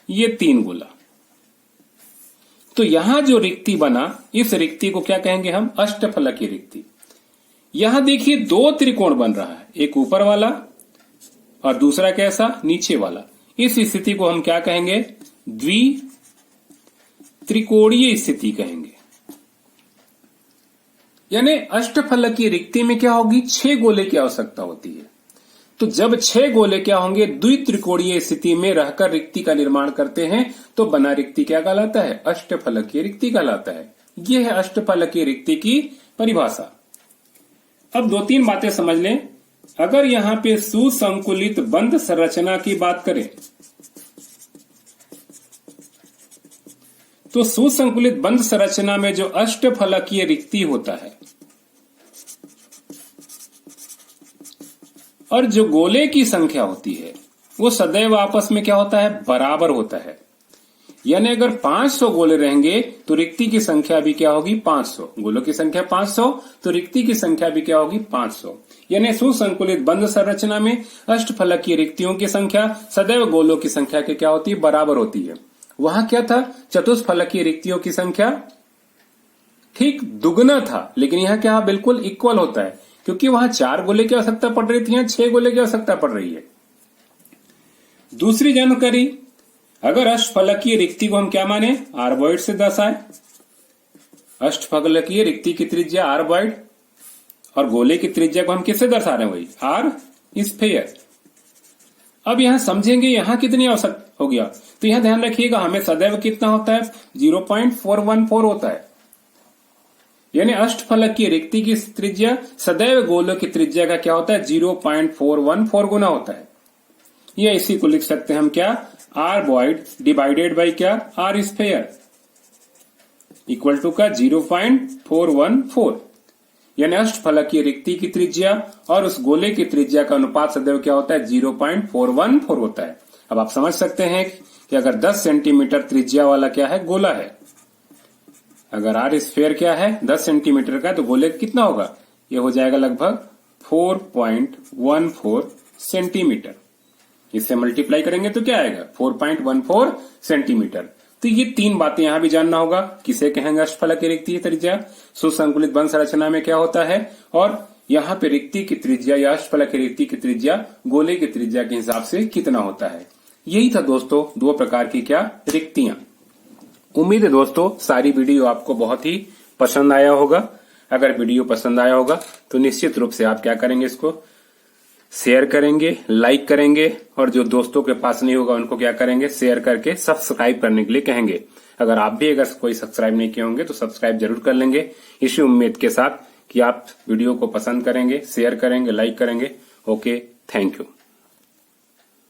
ये 3 गोला। तो यहां जो रिक्ति बना, इस रिक्ति को क्या कहेंगे हम, अष्टफलकीय रिक्ति। यहां देखिए 2 त्रिकोण बन रहा है, एक ऊपर वाला और दूसरा कैसा, नीचे वाला। इस स्थिति को हम क्या कहेंगे, द्वित्रिकोणीय स्थिति कहेंगे। यानी अष्टफलकीय रिक्ति में क्या होगी, 6 गोले की आवश्यकता होती है। तो जब 6 गोले क्या होंगे, द्वित्रिकोणीय स्थिति में रहकर रिक्ति का निर्माण करते हैं तो बना रिक्ति क्या कहलाता है, अष्टफलकीय रिक्ति कहलाता है। यह है अष्टफलकीय रिक्ति की परिभाषा। अब 2-3 बातें समझ लें। अगर यहां पे सुसंकुलित बंध संरचना की बात करें तो सुसंकुलित बंध संरचना में जो अष्टफलकीय रिक्ति होता है और जो गोले की संख्या होती है वो सदैव आपस में क्या होता है, बराबर होता है। यानी अगर 500 गोले रहेंगे तो रिक्ति की संख्या भी क्या होगी, 500। गोलों की संख्या 500 तो रिक्ति की संख्या भी क्या होगी, 500। यानी सुसंकुलित बंध संरचना में अष्टफलकीय रिक्तियों की संख्या सदैव गोलों की संख्या के क्या होती है, बराबर होती है। वहां क्या था, चतुष्फलकीय रिक्तियों की संख्या ठीक दुगना था, लेकिन यहां क्या बिल्कुल इक्वल होता है, क्योंकि वहां 4 गोले की आवश्यकता पड़ रही थी, यहां 6 गोले की आवश्यकता पड़ रही है। दूसरी जानकारी, अगर अष्टफलकीय रिक्ति को हम क्या माने, आर्बॉइड से दर्शाए। अष्टफलकीय रिक्ति की त्रिज्या आर्बॉइड और गोले की त्रिज्या को हम किससे दर्शा रहे हैं, वही आर स्फीयर। अब यहां समझेंगे यहां कितनी आवश्यक हो गया, तो यहां ध्यान रखिएगा हमें सदैव कितना होता है, 0.414 होता है। यानी अष्टफलकीय रिक्ति की त्रिज्या सदैव गोलों की त्रिज्या का क्या होता है, 0.414 गुना होता है। या इसी को लिख सकते हैं हम क्या, आर बॉइड डिवाइडेड बाई क्या, आर स्फीयर इक्वल टू का 0.414। यानी अष्टफलकीय रिक्ति की त्रिज्या और उस गोले की त्रिज्या का अनुपात सदैव क्या होता है, 0.414 होता है। अब आप समझ सकते हैं कि अगर 10 सेंटीमीटर त्रिज्या वाला क्या है, गोला है, अगर आर स्फीयर क्या है 10 सेंटीमीटर का, तो गोले कितना होगा, ये हो जाएगा लगभग 4.14 सेंटीमीटर। इससे मल्टीप्लाई करेंगे तो क्या आएगा, 4.14 सेंटीमीटर। तो ये 3 बातें यहां भी जानना होगा, किसे कहेंगे अष्टफलकीय रिक्ति की त्रिज्या, सुसंकुलित बंध संरचना में क्या होता है, और यहाँ पे रिक्ति की त्रिज्या या अष्टफलकीय रिक्ति की त्रिज्या गोले की त्रिज्या के हिसाब से कितना होता है। यही था दोस्तों 2 प्रकार की क्या रिक्तियां। उम्मीद है दोस्तों सारी वीडियो आपको बहुत ही पसंद आया होगा। अगर वीडियो पसंद आया होगा तो निश्चित रूप से आप क्या करेंगे, इसको शेयर करेंगे, लाइक करेंगे और जो दोस्तों के पास नहीं होगा उनको क्या करेंगे, शेयर करके सब्सक्राइब करने के लिए कहेंगे। अगर आप भी अगर कोई सब्सक्राइब नहीं किए होंगे तो सब्सक्राइब जरूर कर लेंगे, इसी उम्मीद के साथ कि आप वीडियो को पसंद करेंगे, शेयर करेंगे, लाइक करेंगे। Okay, thank you.